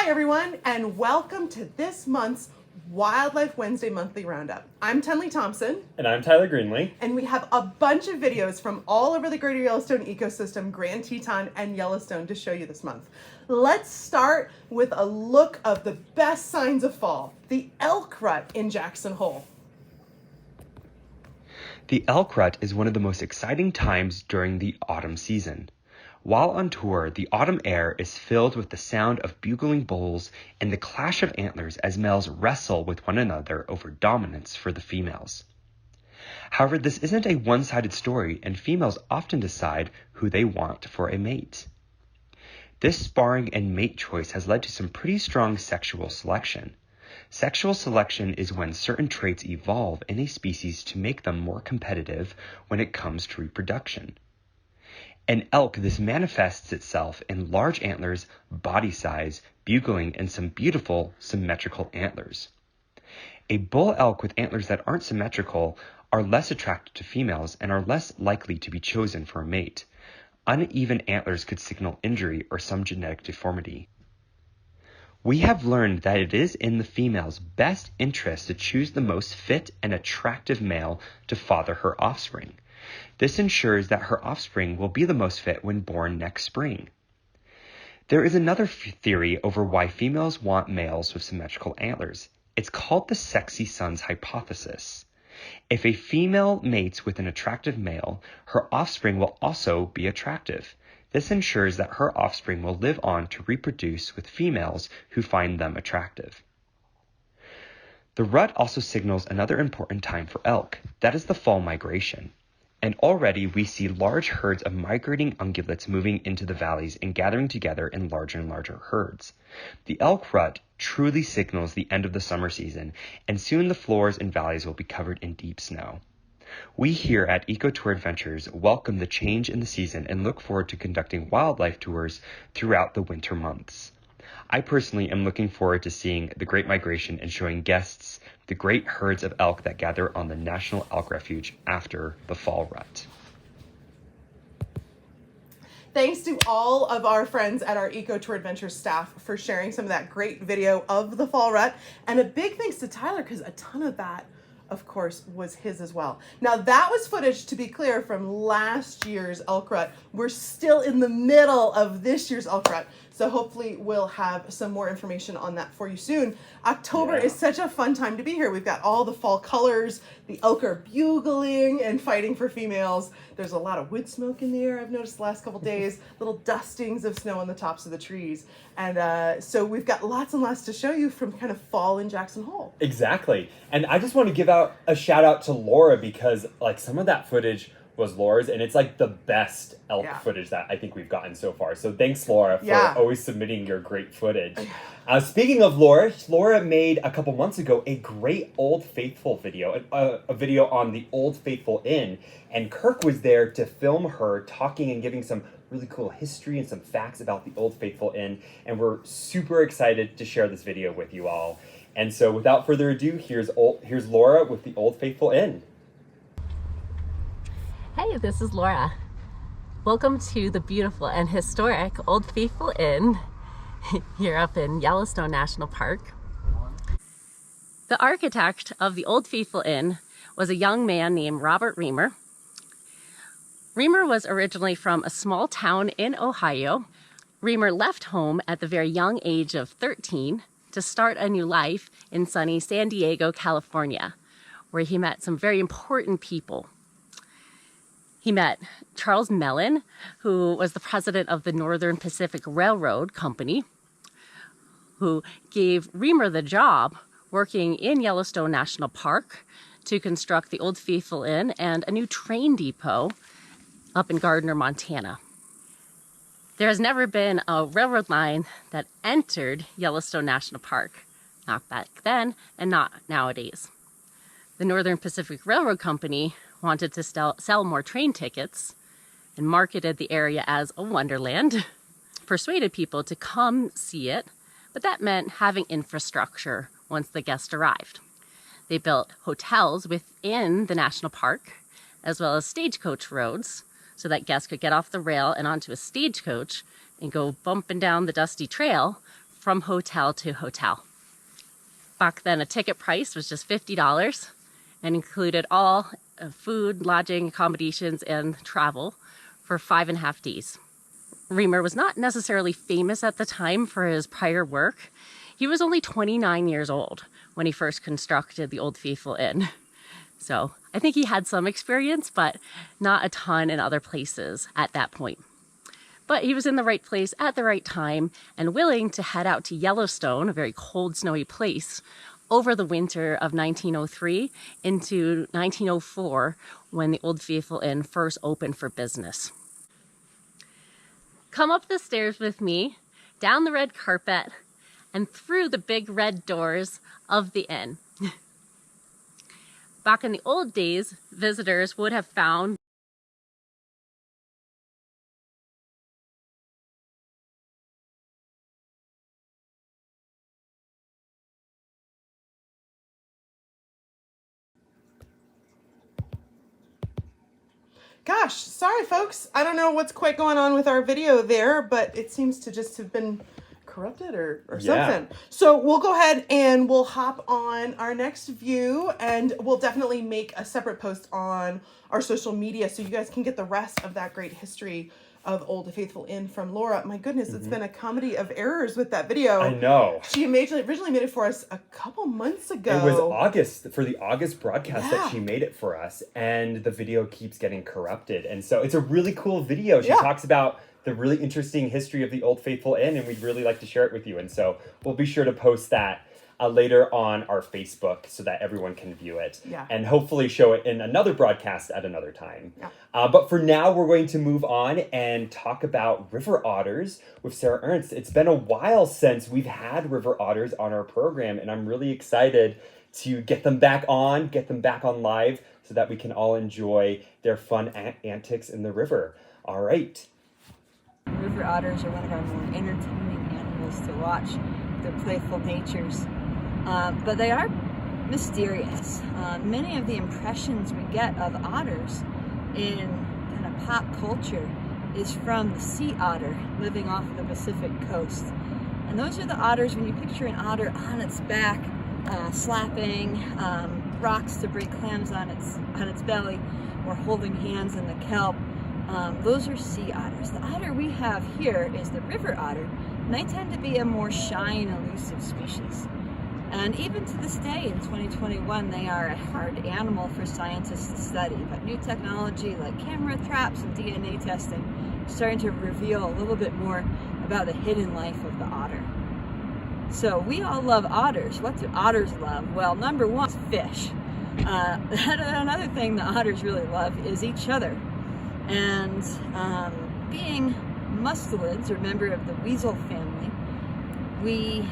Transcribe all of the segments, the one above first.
Hi everyone, and welcome to this month's Wildlife Wednesday Monthly Roundup. I'm Tenley Thompson. And I'm Tyler Greenlee. And we have a bunch of videos from all over the greater Yellowstone ecosystem, Grand Teton and Yellowstone to show you this month. Let's start with a look of the best signs of fall, the elk rut in Jackson Hole. The elk rut is one of the most exciting times during the autumn season. While on tour, the autumn air is filled with the sound of bugling bulls and the clash of antlers as males wrestle with one another over dominance for the females. However, this isn't a one-sided story, and females often decide who they want for a mate. This sparring and mate choice has led to some pretty strong sexual selection. Sexual selection is when certain traits evolve in a species to make them more competitive when it comes to reproduction. In elk, this manifests itself in large antlers, body size, bugling, and some beautiful symmetrical antlers. A bull elk with antlers that aren't symmetrical are less attracted to females and are less likely to be chosen for a mate. Uneven antlers could signal injury or some genetic deformity. We have learned that it is in the female's best interest to choose the most fit and attractive male to father her offspring. This ensures that her offspring will be the most fit when born next spring. There is another theory over why females want males with symmetrical antlers. It's called the sexy sons hypothesis. If a female mates with an attractive male, her offspring will also be attractive. This ensures that her offspring will live on to reproduce with females who find them attractive. The rut also signals another important time for elk, that is the fall migration. And already we see large herds of migrating ungulates moving into the valleys and gathering together in larger and larger herds. The elk rut truly signals the end of the summer season, and soon the floors and valleys will be covered in deep snow. We here at EcoTour Adventures welcome the change in the season and look forward to conducting wildlife tours throughout the winter months. I personally am looking forward to seeing the Great Migration and showing guests the great herds of elk that gather on the National Elk Refuge after the fall rut. Thanks to all of our friends at our EcoTour Adventures staff for sharing some of that great video of the fall rut. And a big thanks to Tyler, because a ton of that, of course, was his as well. Now that was footage, to be clear, from last year's elk rut. We're still in the middle of this year's elk rut, so hopefully we'll have some more information on that for you soon. October is such a fun time to be here. We've got all the fall colors. The elk are bugling and fighting for females. There's a lot of wood smoke in the air, I've noticed the last couple days, little dustings of snow on the tops of the trees. And so we've got lots and lots to show you from kind of fall in Jackson Hole. Exactly. And I just want to give out a shout out to Laura, because like some of that footage was Laura's, and it's like the best elk footage that I think we've gotten so far. So thanks, Laura, for always submitting your great footage. Speaking of Laura, Laura made a couple months ago a great Old Faithful video, a video on the Old Faithful Inn, and Kirk was there to film her talking and giving some really cool history and some facts about the Old Faithful Inn, and we're super excited to share this video with you all. And so without further ado, here's Laura with the Old Faithful Inn. Hey, this is Laura. Welcome to the beautiful and historic Old Faithful Inn here up in Yellowstone National Park. The architect of the Old Faithful Inn was a young man named Robert Reamer. Reamer was originally from a small town in Ohio. Reamer left home at the very young age of 13 to start a new life in sunny San Diego, California, where he met some very important people. He met Charles Mellon, who was the president of the Northern Pacific Railroad Company, who gave Reamer the job working in Yellowstone National Park to construct the Old Faithful Inn and a new train depot up in Gardner, Montana. There has never been a railroad line that entered Yellowstone National Park, not back then and not nowadays. The Northern Pacific Railroad Company wanted to sell more train tickets and marketed the area as a wonderland, persuaded people to come see it, but that meant having infrastructure once the guests arrived. They built hotels within the national park, as well as stagecoach roads, so that guests could get off the rail and onto a stagecoach and go bumping down the dusty trail from hotel to hotel. Back then, a ticket price was just $50 and included all food, lodging, accommodations, and travel for 5.5 days. Reamer was not necessarily famous at the time for his prior work. He was only 29 years old when he first constructed the Old Faithful Inn. So I think he had some experience, but not a ton in other places at that point. But he was in the right place at the right time and willing to head out to Yellowstone, a very cold, snowy place, over the winter of 1903 into 1904, when the Old Faithful Inn first opened for business. Come up the stairs with me, down the red carpet, and through the big red doors of the inn. Back in the old days, visitors would have found Gosh, sorry folks. I don't know what's quite going on with our video there, but it seems to just have been corrupted or something. So we'll go ahead and we'll hop on our next view, and we'll definitely make a separate post on our social media so you guys can get the rest of that great history of Old Faithful Inn from Laura. My goodness, it's been a comedy of errors with that video. I know. She originally made it for us a couple months ago. It was August, for the August broadcast that she made it for us, and the video keeps getting corrupted. And so it's a really cool video. She talks about the really interesting history of the Old Faithful Inn, and we'd really like to share it with you. And so we'll be sure to post that later on our Facebook so that everyone can view it, and hopefully show it in another broadcast at another time. But for now, we're going to move on and talk about river otters with Sarah Ernst. It's been a while since we've had river otters on our program, and I'm really excited to get them back on live so that we can all enjoy their fun antics in the river. All right. River otters are one of our more entertaining animals to watch. Their playful natures. But they are mysterious. Many of the impressions we get of otters in kind of pop culture is from the sea otter living off the Pacific coast. And those are the otters, when you picture an otter on its back, slapping rocks to break clams on its belly, or holding hands in the kelp. Those are sea otters. The otter we have here is the river otter, and they tend to be a more shy and elusive species. And even to this day, in 2021, they are a hard animal for scientists to study. But new technology like camera traps and DNA testing is starting to reveal a little bit more about the hidden life of the otter. So we all love otters. What do otters love? Well, number one is fish. Another thing the otters really love is each other. And being mustelids, or member of the weasel family, we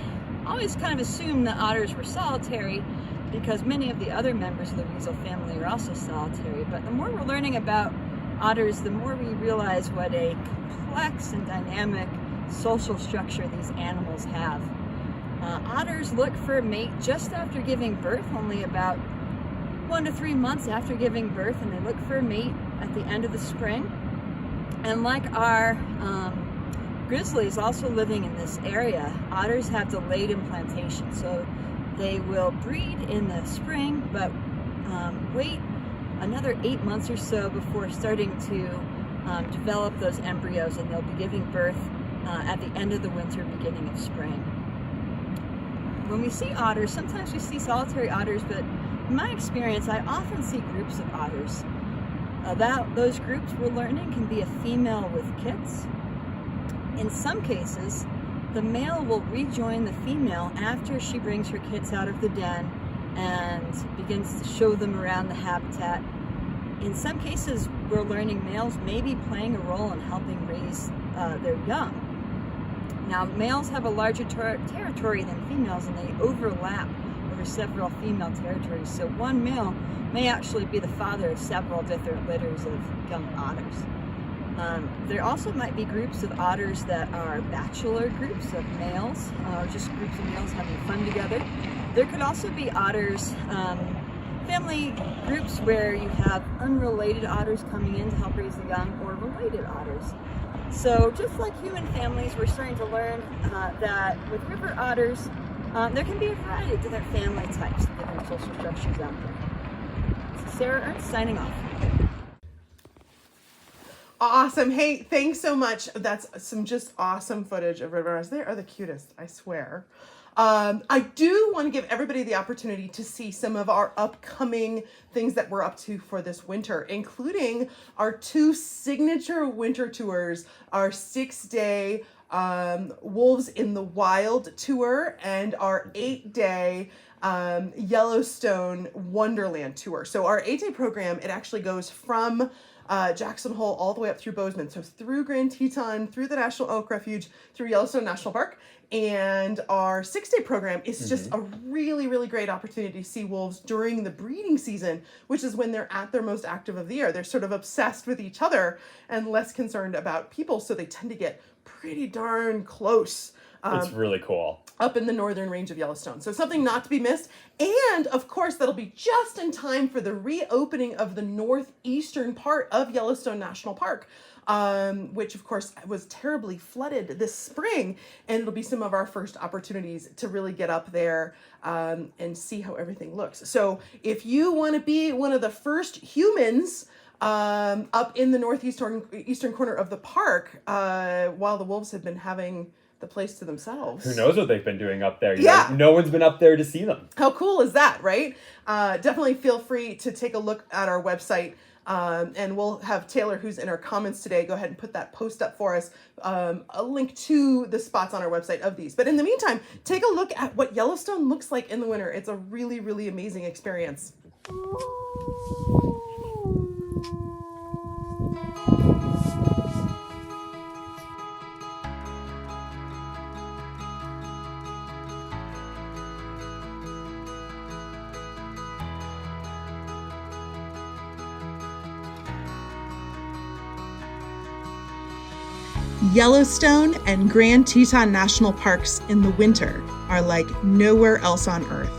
always kind of assumed that otters were solitary because many of the other members of the weasel family are also solitary. But the more we're learning about otters, the more we realize what a complex and dynamic social structure these animals have. Otters look for a mate just after giving birth, only about 1 to 3 months after giving birth, and they look for a mate at the end of the spring. And like our grizzlies also living in this area, otters have delayed implantation, so they will breed in the spring, but wait another 8 months or so before starting to develop those embryos, and they'll be giving birth at the end of the winter, beginning of spring. When we see otters, sometimes we see solitary otters, but in my experience, I often see groups of otters. Those groups, we're learning, can be a female with kits. In some cases, the male will rejoin the female after she brings her kits out of the den and begins to show them around the habitat. In some cases, we're learning males may be playing a role in helping raise their young. Now, males have a larger territory than females, and they overlap over several female territories. So one male may actually be the father of several different litters of young otters. There also might be groups of otters that are bachelor groups of males, or just groups of males having fun together. There could also be otters, family groups where you have unrelated otters coming in to help raise the young, or related otters. So just like human families, we're starting to learn that with river otters, there can be a variety of different family types, different social structures out there. So Sarah Ernst signing off. Awesome. Hey, thanks so much. That's some just awesome footage of river otters. They are the cutest, I swear. I do want to give everybody the opportunity to see some of our upcoming things that we're up to for this winter, including our 2 signature winter tours, our 6-day Wolves in the Wild tour and our 8-day Yellowstone Wonderland tour. So our 8-day program, it actually goes from Jackson Hole all the way up through Bozeman. So through Grand Teton, through the National Elk Refuge, through Yellowstone National Park. And our 6-day program is just a really, really great opportunity to see wolves during the breeding season, which is when they're at their most active of the year. They're sort of obsessed with each other and less concerned about people. So they tend to get pretty darn close. It's really cool. Up in the northern range of Yellowstone. So something not to be missed. And of course, that'll be just in time for the reopening of the northeastern part of Yellowstone National Park, which of course was terribly flooded this spring. And it'll be some of our first opportunities to really get up there and see how everything looks. So if you want to be one of the first humans up in the northeastern corner of the park, while the wolves have been having the place to themselves. Who knows what they've been doing up there? You know, no one's been up there to see them. How cool is that, right? Definitely feel free to take a look at our website. And we'll have Taylor, who's in our comments today, go ahead and put that post up for us, a link to the spots on our website of these. But in the meantime, take a look at what Yellowstone looks like in the winter. It's a really, really amazing experience. Yellowstone and Grand Teton National Parks in the winter are like nowhere else on Earth.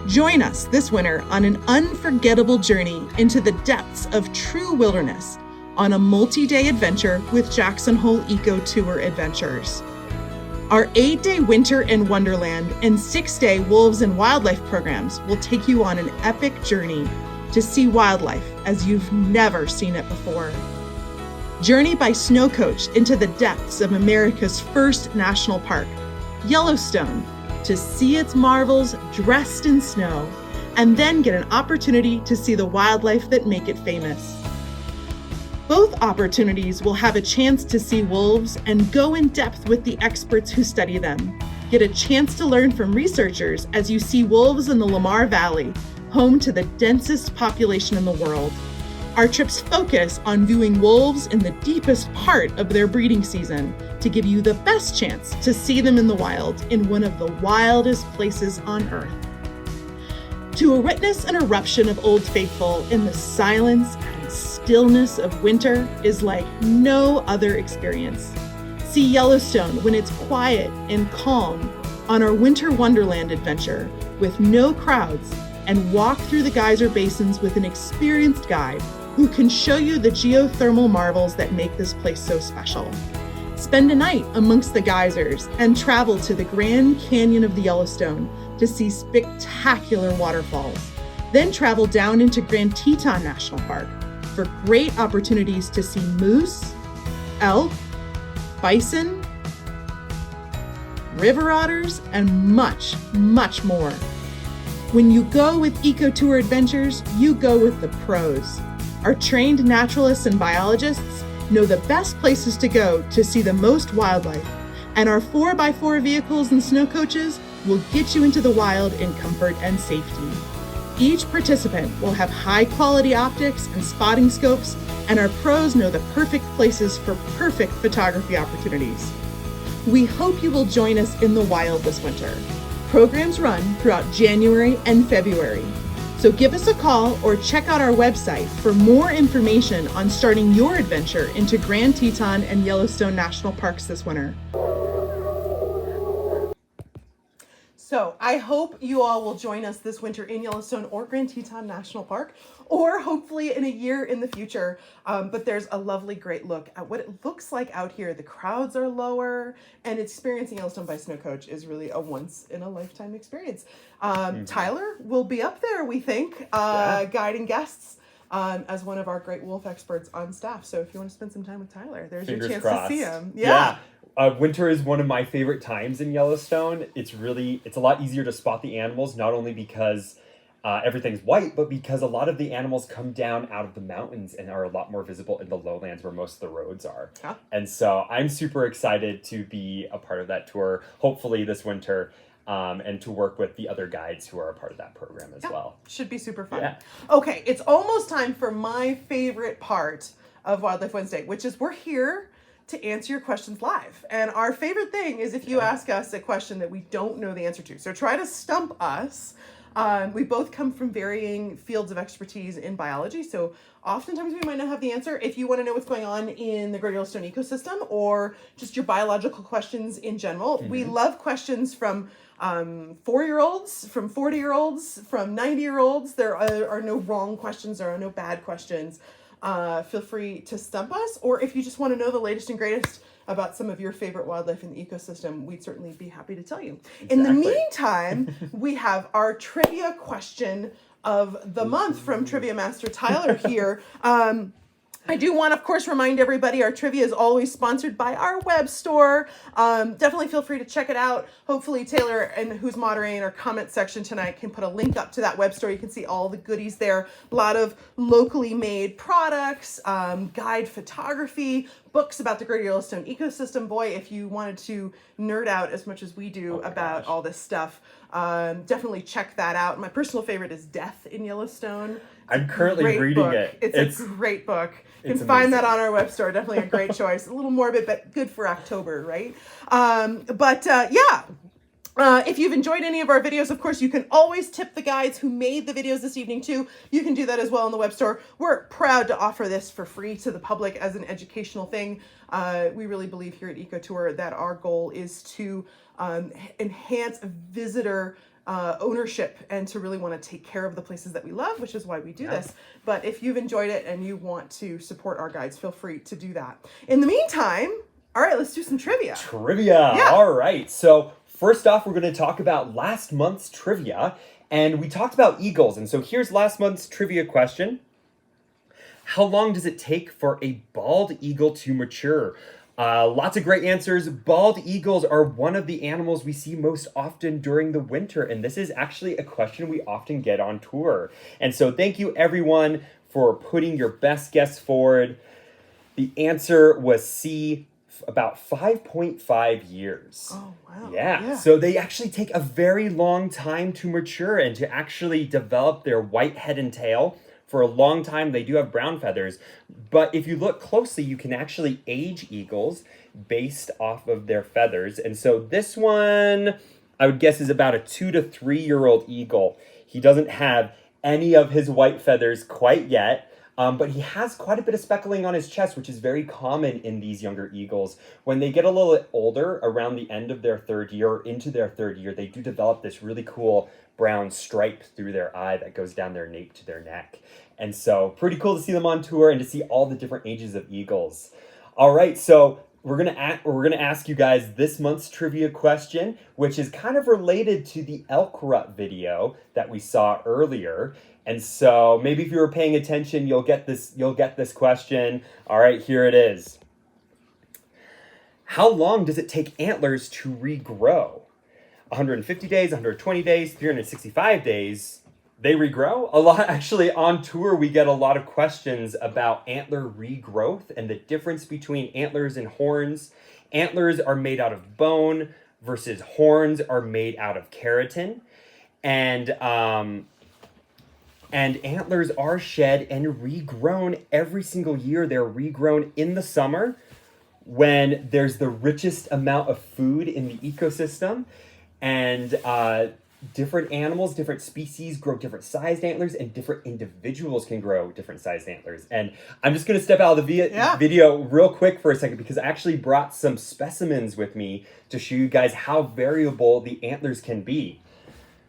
Join us this winter on an unforgettable journey into the depths of true wilderness on a multi-day adventure with Jackson Hole Eco Tour Adventures. Our 8-day Winter in Wonderland and 6-day Wolves and Wildlife programs will take you on an epic journey to see wildlife as you've never seen it before. Journey by snow coach into the depths of America's first national park, Yellowstone, to see its marvels dressed in snow, and then get an opportunity to see the wildlife that make it famous. Both opportunities will have a chance to see wolves and go in depth with the experts who study them. Get a chance to learn from researchers as you see wolves in the Lamar Valley, home to the densest population in the world. Our trips focus on viewing wolves in the deepest part of their breeding season to give you the best chance to see them in the wild in one of the wildest places on Earth. To witness an eruption of Old Faithful in the silence and stillness of winter is like no other experience. See Yellowstone when it's quiet and calm on our Winter Wonderland adventure with no crowds, and walk through the geyser basins with an experienced guide who can show you the geothermal marvels that make this place so special. Spend a night amongst the geysers and travel to the Grand Canyon of the Yellowstone to see spectacular waterfalls. Then travel down into Grand Teton National Park for great opportunities to see moose, elk, bison, river otters, and much, much more. When you go with EcoTour Adventures, you go with the pros. Our trained naturalists and biologists know the best places to go to see the most wildlife, and our 4x4 vehicles and snow coaches will get you into the wild in comfort and safety. Each participant will have high-quality optics and spotting scopes, and our pros know the perfect places for perfect photography opportunities. We hope you will join us in the wild this winter. Programs run throughout January and February. So give us a call or check out our website for more information on starting your adventure into Grand Teton and Yellowstone National Parks this winter. So I hope you all will join us this winter in Yellowstone or Grand Teton National Park, or hopefully in a year in the future. But there's a lovely, great look at what it looks like out here. The crowds are lower, and experiencing Yellowstone by snow coach is really a once-in-a-lifetime experience. Tyler will be up there, we think, guiding guests as one of our great wolf experts on staff. So if you want to spend some time with Tyler, there's Fingers your chance crossed. to see him. Yeah. Winter is one of my favorite times in Yellowstone. It's a lot easier to spot the animals, not only because everything's white, but because a lot of the animals come down out of the mountains and are a lot more visible in the lowlands where most of the roads are. Huh? And so I'm super excited to be a part of that tour, hopefully this winter, and to work with the other guides who are a part of that program as well. Should be super fun. Yeah. Okay, it's almost time for my favorite part of Wildlife Wednesday, which is we're here to answer your questions live. And our favorite thing is if you ask us a question that we don't know the answer to. So try to stump us. We both come from varying fields of expertise in biology, so oftentimes we might not have the answer. If you want to know what's going on in the Great Yellowstone ecosystem or just your biological questions in general, we love questions from 4-year-olds, from 40-year-olds, from 90-year-olds. There are no wrong questions, there are no bad questions. Feel free to stump us, or if you just want to know the latest and greatest about some of your favorite wildlife in the ecosystem, we'd certainly be happy to tell you. Exactly. In the meantime, we have our trivia question of the month from Trivia Master Tyler here. I do want to, of course, remind everybody our trivia is always sponsored by our web store. Definitely feel free to check it out. Hopefully Taylor, and who's moderating our comment section tonight, can put a link up to that web store. You can see all the goodies there. A lot of locally made products, guide photography, books about the Great Yellowstone ecosystem. Boy, if you wanted to nerd out as much as we do about all this stuff, definitely check that out. My personal favorite is Death in Yellowstone. I'm currently reading it. It's a great book. You can find that on our web store. Definitely a great choice. A little morbid, but good for October, right? If you've enjoyed any of our videos, of course, you can always tip the guides who made the videos this evening too. You can do that as well on the web store. We're proud to offer this for free to the public as an educational thing. We really believe here at EcoTour that our goal is to enhance visitor ownership and to really want to take care of the places that we love, which is why we do this. But if you've enjoyed it and you want to support our guides, feel free to do that. In the meantime, all right, let's do some trivia. All right. So first off, we're going to talk about last month's trivia, and we talked about eagles. And so here's last month's trivia question. How long does it take for a bald eagle to mature? Lots of great answers. Bald eagles are one of the animals we see most often during the winter, and this is actually a question we often get on tour. And so thank you everyone for putting your best guess forward. The answer was C, about 5.5 years. Oh, wow. Yeah. So they actually take a very long time to mature and to actually develop their white head and tail. For a long time, they do have brown feathers, but if you look closely, you can actually age eagles based off of their feathers. And so this one, I would guess, is about a 2 to 3 year old eagle. He doesn't have any of his white feathers quite yet, but he has quite a bit of speckling on his chest, which is very common in these younger eagles. When they get a little bit older, around the end of their 3rd year or into their 3rd year, they do develop this really cool brown stripe through their eye that goes down their nape to their neck. And so pretty cool to see them on tour and to see all the different ages of eagles. All right, so we're gonna ask you guys this month's trivia question, which is kind of related to the elk rut video that we saw earlier. And so maybe if you were paying attention, you'll get this question. All right, here it is. How long does it take antlers to regrow? 150 days, 120 days, 365 days. They regrow a lot. Actually, on tour, we get a lot of questions about antler regrowth and the difference between antlers and horns. Antlers are made out of bone versus horns are made out of keratin. And antlers are shed and regrown every single year. They're regrown in the summer when there's the richest amount of food in the ecosystem. And different animals, different species grow different sized antlers, and different individuals can grow different sized antlers. And I'm just going to step out of the video real quick for a second because I actually brought some specimens with me to show you guys how variable the antlers can be.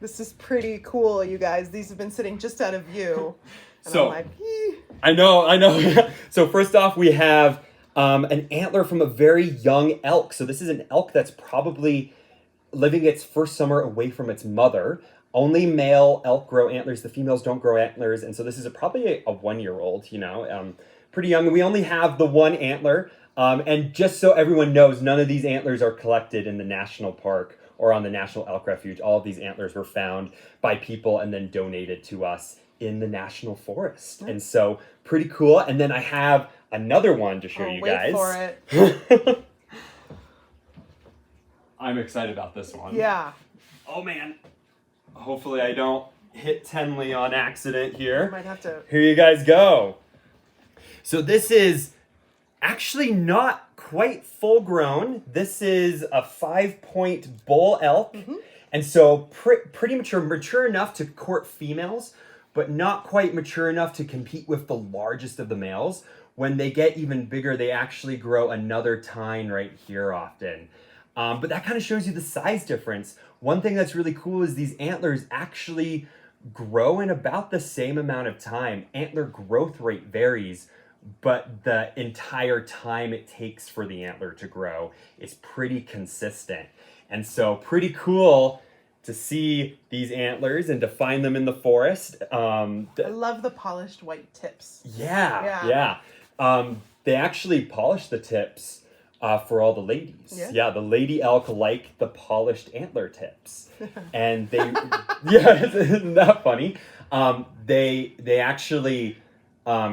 This is pretty cool, you guys. These have been sitting just out of view. And So, I'm like, I know. So first off, we have an antler from a very young elk. So this is an elk that's probably living its first summer away from its mother. Only male elk grow antlers. The females don't grow antlers. And so this is probably a 1-year-old, pretty young. And we only have the one antler. And just so everyone knows, none of these antlers are collected in the national park or on the National Elk Refuge. All of these antlers were found by people and then donated to us in the national forest. And so pretty cool. And then I have another one to show you guys. Wait for it. I'm excited about this one. Yeah. Oh man. Hopefully I don't hit Tenley on accident here. Might have to. Here you guys go. So this is actually not quite full grown. This is a 5-point bull elk. And so pretty mature enough to court females, but not quite mature enough to compete with the largest of the males. When they get even bigger, they actually grow another tine right here often. But that kind of shows you the size difference. One thing that's really cool is these antlers actually grow in about the same amount of time. Antler growth rate varies, but the entire time it takes for the antler to grow is pretty consistent. And so pretty cool to see these antlers and to find them in the forest. I love the polished white tips. Yeah. They actually polish the tips for all the ladies. Yeah, the lady elk like the polished antler tips. And they, isn't that funny? They actually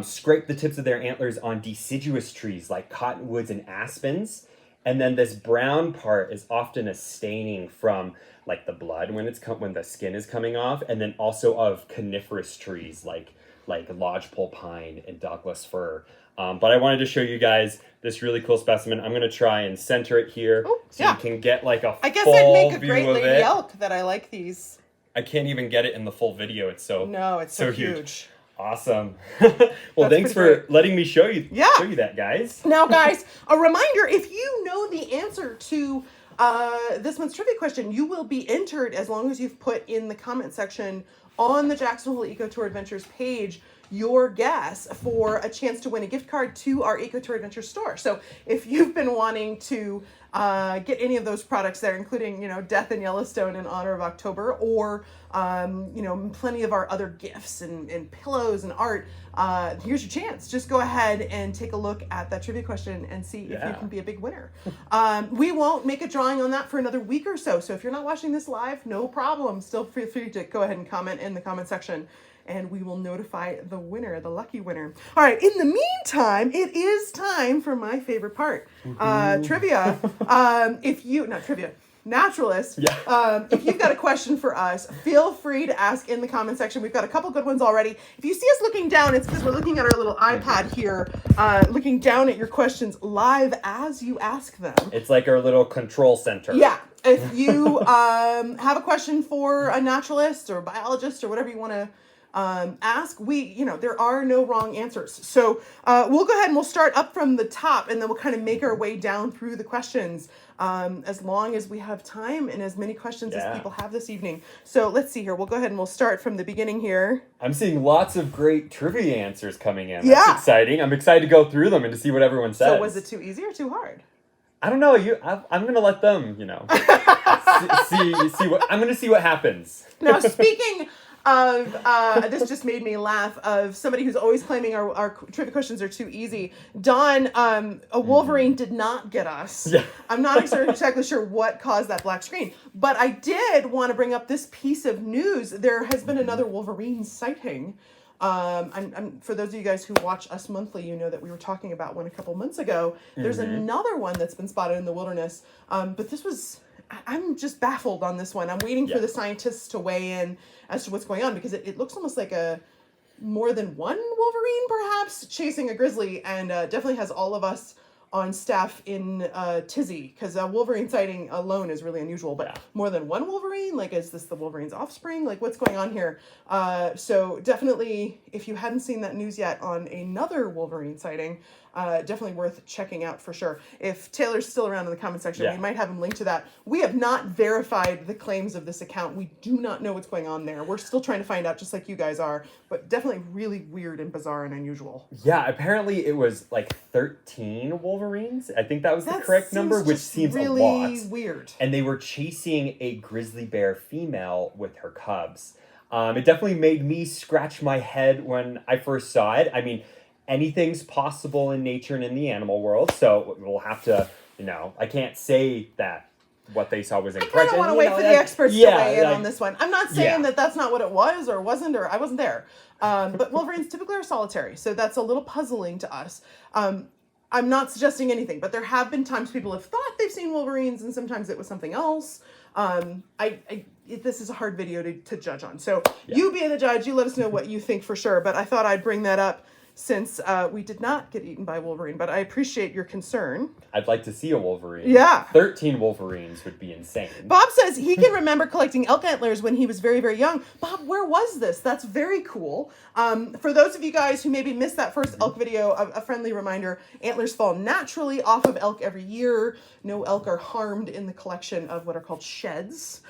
scrape the tips of their antlers on deciduous trees like cottonwoods and aspens. And then this brown part is often a staining from like the blood when the skin is coming off, and then also of coniferous trees like lodgepole pine and Douglas fir. But I wanted to show you guys this really cool specimen. I'm going to try and center it here you can get like a I guess full I'd make a view great of lady it. elk that I like these. I can't even get it in the full video. It's so huge. Awesome. Well, thanks for letting me show you that, guys. Now, guys, a reminder, if you know the answer to this month's trivia question, you will be entered as long as you've put in the comment section on the Jackson Hole Eco Tour Adventures page your guess for a chance to win a gift card to our Eco Tour Adventures store. So if you've been wanting to get any of those products there, including, Death in Yellowstone in honor of October, or, plenty of our other gifts and pillows and art, here's your chance. Just go ahead and take a look at that trivia question and see if you can be a big winner. We won't make a drawing on that for another week or so. So if you're not watching this live, no problem. Still feel free to go ahead and comment in the comment section, and we will notify the winner, the lucky winner. All right, in the meantime, it is time for my favorite part, trivia. Naturalist, if you've got a question for us, feel free to ask in the comment section. We've got a couple good ones already. If you see us looking down, it's because we're looking at our little iPad here, looking down at your questions live as you ask them. It's like our little control center. Yeah. If you have a question for a naturalist or biologist or whatever you want to ask, there are no wrong answers. So we'll go ahead and we'll start up from the top, and then we'll kind of make our way down through the questions as long as we have time and as many questions as people have this evening. So let's see here. We'll go ahead and we'll start from the beginning here. I'm seeing lots of great trivia answers coming in. That's exciting. I'm excited to go through them and to see what everyone says. So was it too easy or too hard? I don't know. I'm going to let them, see what, I'm going to see what happens. Now, speaking of, this just made me laugh, of somebody who's always claiming our trivia questions are too easy. Don, a Wolverine did not get us. Yeah. I'm not exactly sure what caused that black screen, but I did want to bring up this piece of news. There has been another Wolverine sighting. For those of you guys who watch us monthly, you know that we were talking about one a couple months ago. There's another one that's been spotted in the wilderness, but I'm just baffled on this one. I'm waiting for the scientists to weigh in as to what's going on, because it looks almost like more than one Wolverine perhaps chasing a grizzly, and definitely has all of us on staff in Tizzy, because a Wolverine sighting alone is really unusual, but more than one Wolverine? Like, is this the Wolverine's offspring? Like, what's going on here? So definitely, if you hadn't seen that news yet on another Wolverine sighting, definitely worth checking out for sure. If Taylor's still around in the comment section, we might have him linked to that. We have not verified the claims of this account. We do not know what's going on there. We're still trying to find out, just like you guys are, but definitely really weird and bizarre and unusual. Yeah, apparently it was like 13 Wolverines. I think that was the correct number, which seems really a lot. Weird. And they were chasing a grizzly bear female with her cubs. It definitely made me scratch my head when I first saw it. I mean, anything's possible in nature and in the animal world, so we'll have to, I can't say that what they saw was incorrect. I kind of want to wait for the experts to weigh in on this one. I'm not saying that that's not what it was or wasn't, or I wasn't there. But Wolverines typically are solitary, so that's a little puzzling to us. I'm not suggesting anything, but there have been times people have thought they've seen Wolverines, and sometimes it was something else. This is a hard video to judge on. So you being the judge, you let us know what you think for sure. But I thought I'd bring that up since we did not get eaten by Wolverine, but I appreciate your concern. I'd like to see a Wolverine. Yeah. 13 Wolverines would be insane. Bob says he can remember collecting elk antlers when he was very, very young. Bob, where was this? That's very cool. For those of you guys who maybe missed that first elk video, a friendly reminder, antlers fall naturally off of elk every year. No elk are harmed in the collection of what are called sheds.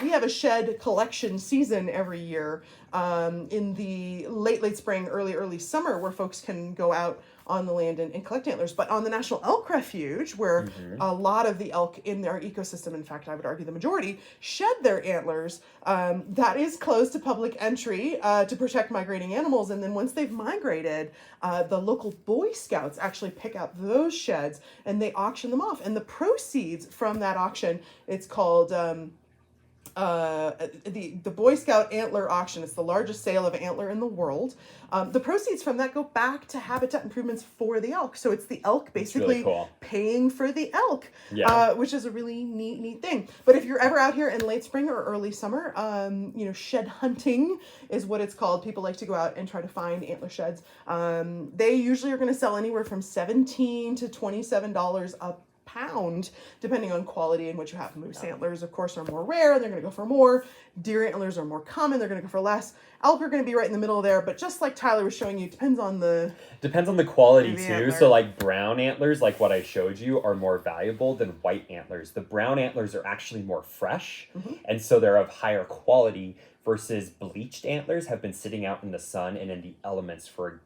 We have a shed collection season every year in the late spring, early summer, where folks can go out on the land and collect antlers. But on the National Elk Refuge, where a lot of the elk in our ecosystem, in fact, I would argue the majority, shed their antlers, that is closed to public entry to protect migrating animals. And then once they've migrated, the local Boy Scouts actually pick up those sheds and they auction them off. And the proceeds from that auction, it's called the Boy Scout Antler Auction. It's the largest sale of antler in the world. The proceeds from that go back to habitat improvements for the elk. So it's the elk basically really cool. paying for the elk, which is a really neat thing. But if you're ever out here in late spring or early summer, shed hunting is what it's called. People like to go out and try to find antler sheds. They usually are going to sell anywhere from $17 to $27 a pound, depending on quality and what you have. Moose antlers, of course, are more rare, and they're going to go for more. Deer antlers are more common, they're going to go for less. Elk are going to be right in the middle there, but just like Tyler was showing you, depends on the quality too. Antler. So like brown antlers, like what I showed you, are more valuable than white antlers. The brown antlers are actually more fresh, and so they're of higher quality, versus bleached antlers have been sitting out in the sun and in the elements for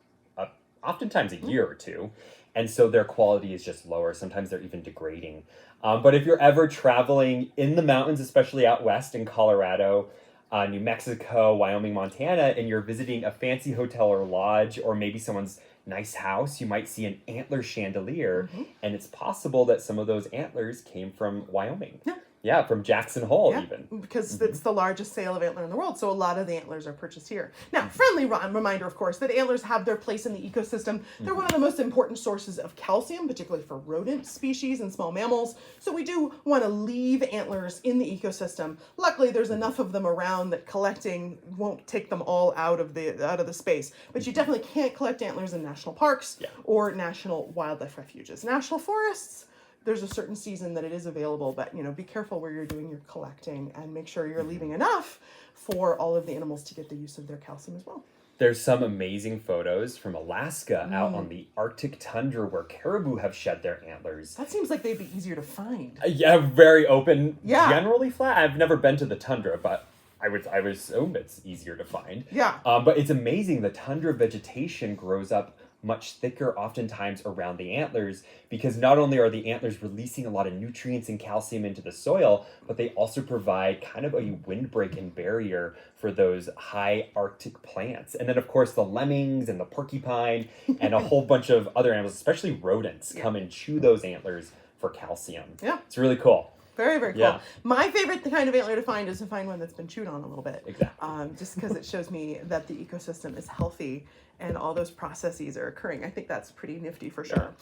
oftentimes a year or two. And so their quality is just lower. Sometimes they're even degrading. But if you're ever traveling in the mountains, especially out west in Colorado, New Mexico, Wyoming, Montana, and you're visiting a fancy hotel or lodge, or maybe someone's nice house, you might see an antler chandelier. And it's possible that some of those antlers came from Wyoming. Yeah, from Jackson Hole even. Because it's the largest sale of antler in the world, so a lot of the antlers are purchased here. Now, friendly reminder, of course, that antlers have their place in the ecosystem. They're one of the most important sources of calcium, particularly for rodent species and small mammals. So we do want to leave antlers in the ecosystem. Luckily, there's enough of them around that collecting won't take them all out of the space. But you definitely can't collect antlers in national parks or national wildlife refuges. National forests, there's a certain season that it is available, but be careful where you're doing your collecting and make sure you're leaving enough for all of the animals to get the use of their calcium as well. There's some amazing photos from Alaska out on the Arctic tundra where caribou have shed their antlers. That seems like they'd be easier to find. Yeah, very open, generally flat. I've never been to the tundra, but I would assume it's easier to find. Yeah. But it's amazing. The tundra vegetation grows up much thicker oftentimes around the antlers, because not only are the antlers releasing a lot of nutrients and calcium into the soil, but they also provide kind of a windbreak and barrier for those high Arctic plants. And then of course the lemmings and the porcupine and a whole bunch of other animals, especially rodents, come and chew those antlers for calcium. Yeah. It's really cool. Very, very cool. Yeah. My favorite kind of antler to find is to find one that's been chewed on a little bit. Exactly. Just because it shows me that the ecosystem is healthy and all those processes are occurring. I think that's pretty nifty for sure.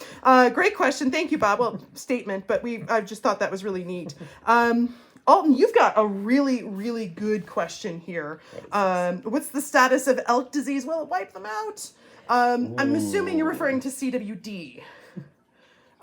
Great question. Thank you, Bob. Well, statement, but I just thought that was really neat. Alton, you've got a really, really good question here. What's the status of elk disease? Will it wipe them out? I'm assuming you're referring to CWD.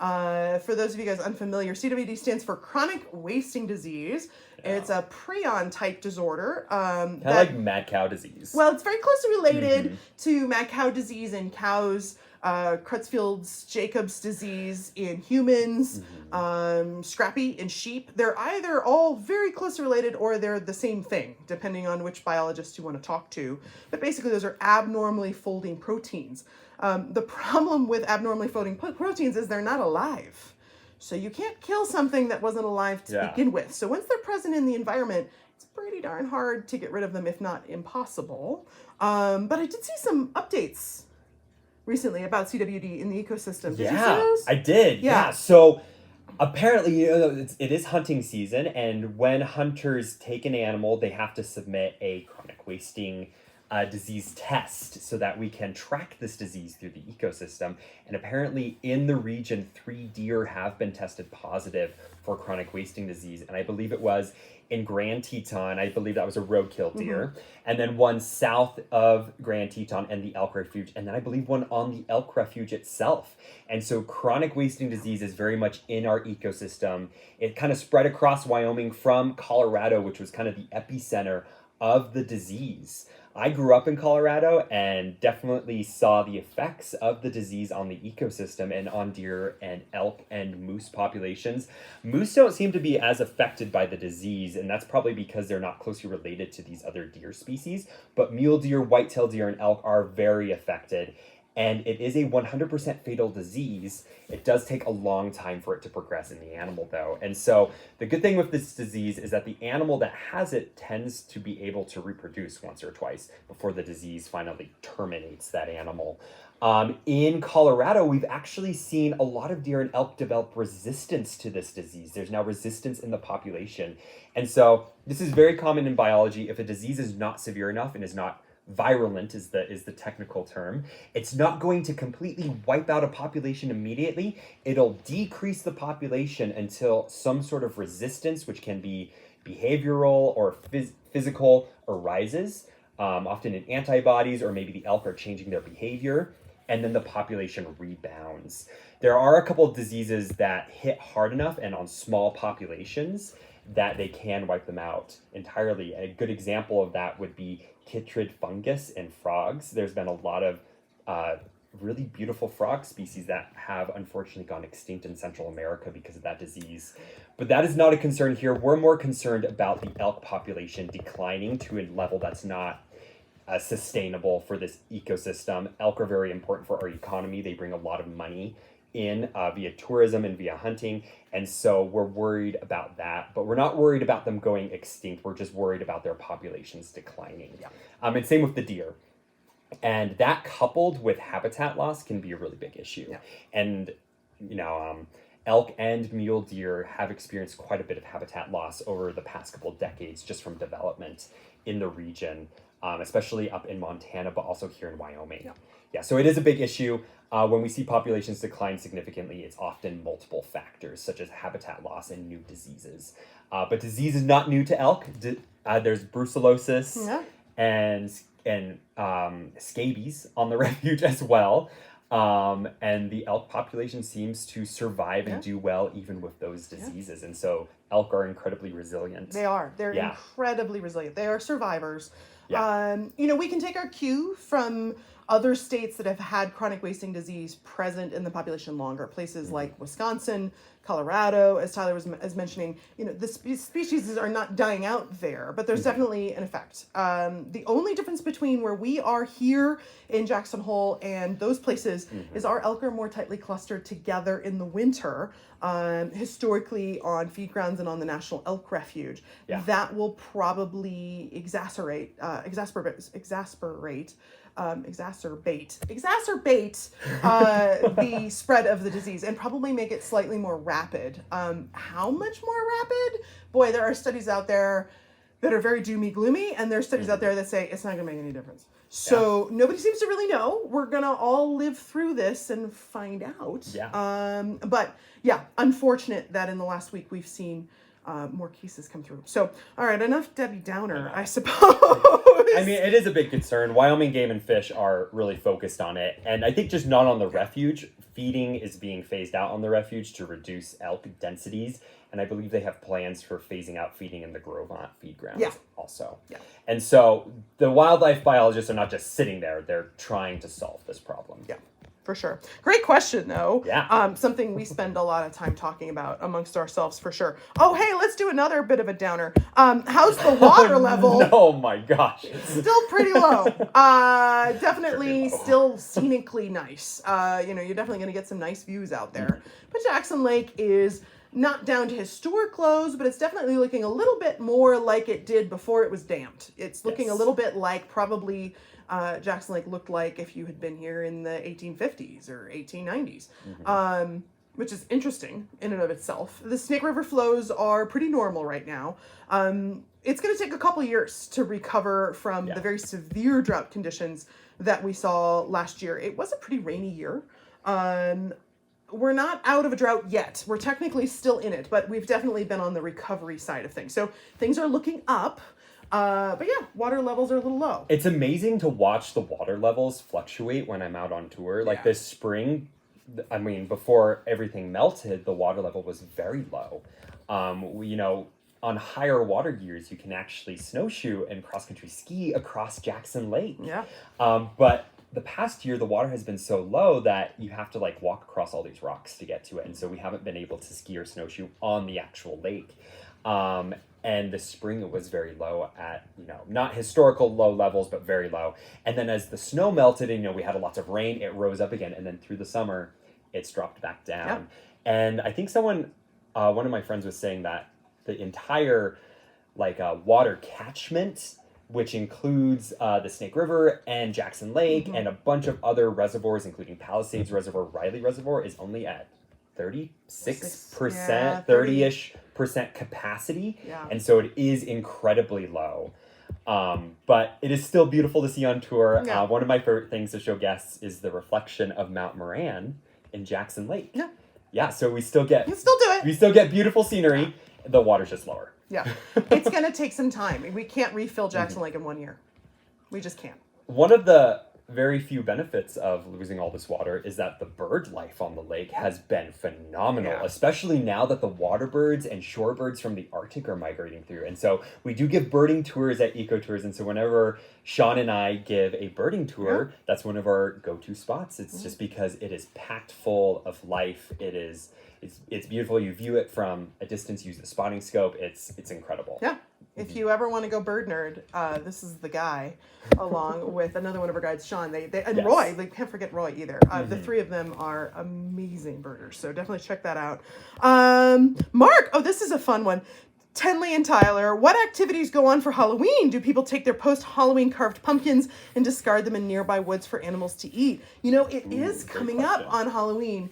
For those of you guys unfamiliar, CWD stands for chronic wasting disease. It's a prion type disorder. Kind of like mad cow disease. Well, it's very closely related to mad cow disease in cows, Creutzfeldt-Jacobs disease in humans, scrappy in sheep. They're either all very closely related or they're the same thing, depending on which biologist you want to talk to. But basically, those are abnormally folding proteins. The problem with abnormally folding proteins is they're not alive. So you can't kill something that wasn't alive to begin with. So once they're present in the environment, it's pretty darn hard to get rid of them, if not impossible. But I did see some updates recently about CWD in the ecosystem. Did you see those? I did. Yeah. So apparently, it is hunting season, and when hunters take an animal, they have to submit a chronic wasting disease test so that we can track this disease through the ecosystem. And apparently in the region, 3 deer have been tested positive for chronic wasting disease. And I believe it was in Grand Teton. I believe that was a roadkill deer. And then one south of Grand Teton and the elk refuge. And then I believe one on the elk refuge itself. And so chronic wasting disease is very much in our ecosystem. It kind of spread across Wyoming from Colorado, which was kind of the epicenter of the disease. I grew up in Colorado and definitely saw the effects of the disease on the ecosystem and on deer and elk and moose populations. Moose don't seem to be as affected by the disease, and that's probably because they're not closely related to these other deer species. But mule deer, whitetail deer, and elk are very affected. And it is a 100% fatal disease. It does take a long time for it to progress in the animal, though. And so the good thing with this disease is that the animal that has it tends to be able to reproduce once or twice before the disease finally terminates that animal. In Colorado, we've actually seen a lot of deer and elk develop resistance to this disease. There's now resistance in the population. And so this is very common in biology. If a disease is not severe enough and is not virulent is the technical term, it's not going to completely wipe out a population immediately. It'll decrease the population until some sort of resistance, which can be behavioral or physical, arises, often in antibodies, or maybe the elk are changing their behavior, and then the population rebounds. There are a couple of diseases that hit hard enough and on small populations that they can wipe them out entirely. A good example of that would be chytrid fungus in frogs. There's been a lot of really beautiful frog species that have unfortunately gone extinct in Central America because of that disease. But that is not a concern here. We're more concerned about the elk population declining to a level that's not sustainable for this ecosystem. Elk are very important for our economy. They bring a lot of money in via tourism and via hunting. And so we're worried about that, but we're not worried about them going extinct. We're just worried about their populations declining. And same with the deer. And that coupled with habitat loss can be a really big issue. And, elk and mule deer have experienced quite a bit of habitat loss over the past couple of decades just from development in the region, especially up in Montana, but also here in Wyoming. So it is a big issue. When we see populations decline significantly, it's often multiple factors, such as habitat loss and new diseases. But disease is not new to elk. There's brucellosis and scabies on the refuge as well. And the elk population seems to survive and do well even with those diseases. And so elk are incredibly resilient. They are. They're incredibly resilient. They are survivors. We can take our cue from other states that have had chronic wasting disease present in the population longer. Places like Wisconsin, Colorado, as Tyler was mentioning, the species are not dying out there, but there's definitely an effect. The only difference between where we are here in Jackson Hole and those places is our elk are more tightly clustered together in the winter, historically on feed grounds and on the National Elk Refuge. That will probably exacerbate the spread of the disease and probably make it slightly more rapid. How much more rapid? Boy, there are studies out there that are very doomy gloomy, and there are studies out there that say it's not going to make any difference. So nobody seems to really know. We're going to all live through this and find out. But unfortunate that in the last week we've seen more cases come through. So, all right, enough Debbie Downer, I suppose. I mean, it is a big concern. Wyoming Game and Fish are really focused on it. And I think just not on the refuge. Feeding is being phased out on the refuge to reduce elk densities. And I believe they have plans for phasing out feeding in the Grovant feed grounds also. Yeah. And so the wildlife biologists are not just sitting there. They're trying to solve this problem. Yeah. For sure. Great question, though. Yeah. Something we spend a lot of time talking about amongst ourselves, for sure. Oh, hey, let's do another bit of a downer. How's the water level? Oh my gosh. Still pretty low. Definitely still scenically nice. You're definitely going to get some nice views out there. But Jackson Lake is not down to historic lows, but it's definitely looking a little bit more like it did before it was damped. It's looking a little bit like probably Jackson Lake looked like if you had been here in the 1850s or 1890s, which is interesting in and of itself. The Snake River flows are pretty normal right now. It's going to take a couple years to recover from the very severe drought conditions that we saw last year. It was a pretty rainy year. We're not out of a drought yet. We're technically still in it, but we've definitely been on the recovery side of things. So things are looking up. But yeah, water levels are a little low. It's amazing to watch the water levels fluctuate when I'm out on tour. Like this spring, I mean, before everything melted, the water level was very low. On higher water years, you can actually snowshoe and cross-country ski across Jackson Lake. Yeah. But the past year, the water has been so low that you have to walk across all these rocks to get to it. And so we haven't been able to ski or snowshoe on the actual lake. And this spring it was very low at, not historical low levels, but very low. And then as the snow melted and, we had lots of rain, it rose up again. And then through the summer, it's dropped back down. Yep. And I think one of my friends was saying that the entire water catchment, which includes the Snake River and Jackson Lake and a bunch of other reservoirs, including Palisades Reservoir, Riley Reservoir, is only at 36%, 30-ish percent capacity. Yeah. And so it is incredibly low. But it is still beautiful to see on tour. Yeah. One of my favorite things to show guests is the reflection of Mount Moran in Jackson Lake. Yeah. Yeah, so we still get... You still do it. We still get beautiful scenery. The water's just lower. Yeah. It's going to take some time. We can't refill Jackson Lake in 1 year. We just can't. One of the very few benefits of losing all this water is that the bird life on the lake has been phenomenal, especially now that the water birds and shorebirds from the Arctic are migrating through. And so we do give birding tours at Eco Tours. And so whenever Sean and I give a birding tour, that's one of our go-to spots. It's just because it is packed full of life. It's beautiful. You view it from a distance, use the spotting scope. It's incredible. Yeah. If you ever want to go bird nerd, this is the guy, along with another one of our guides, Sean. And Roy. They can't forget Roy either. The three of them are amazing birders, so definitely check that out. Mark, this is a fun one. Tenley and Tyler, what activities go on for Halloween? Do people take their post-Halloween carved pumpkins and discard them in nearby woods for animals to eat? It is coming up on Halloween.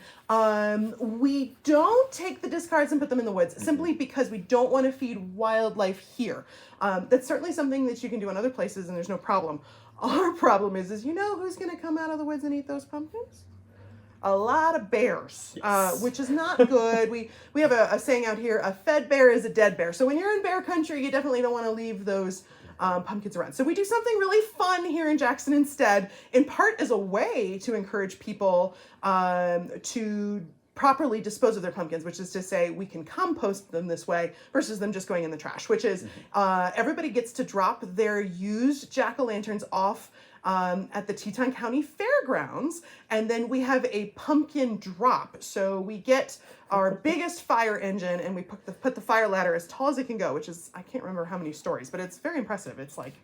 We don't take the discards and put them in the woods simply because we don't want to feed wildlife here. That's certainly something that you can do in other places and there's no problem. Our problem is who's going to come out of the woods and eat those pumpkins? A lot of bears, which is not good. We have a saying out here, a fed bear is a dead bear. So when you're in bear country, you definitely don't want to leave those pumpkins around. So we do something really fun here in Jackson instead, in part as a way to encourage people to properly dispose of their pumpkins, which is to say we can compost them this way versus them just going in the trash, which is everybody gets to drop their used jack-o'-lanterns off at the Teton County Fairgrounds, and then we have a pumpkin drop. So we get our biggest fire engine and we put the fire ladder as tall as it can go, which is, I can't remember how many stories, but it's very impressive. It's like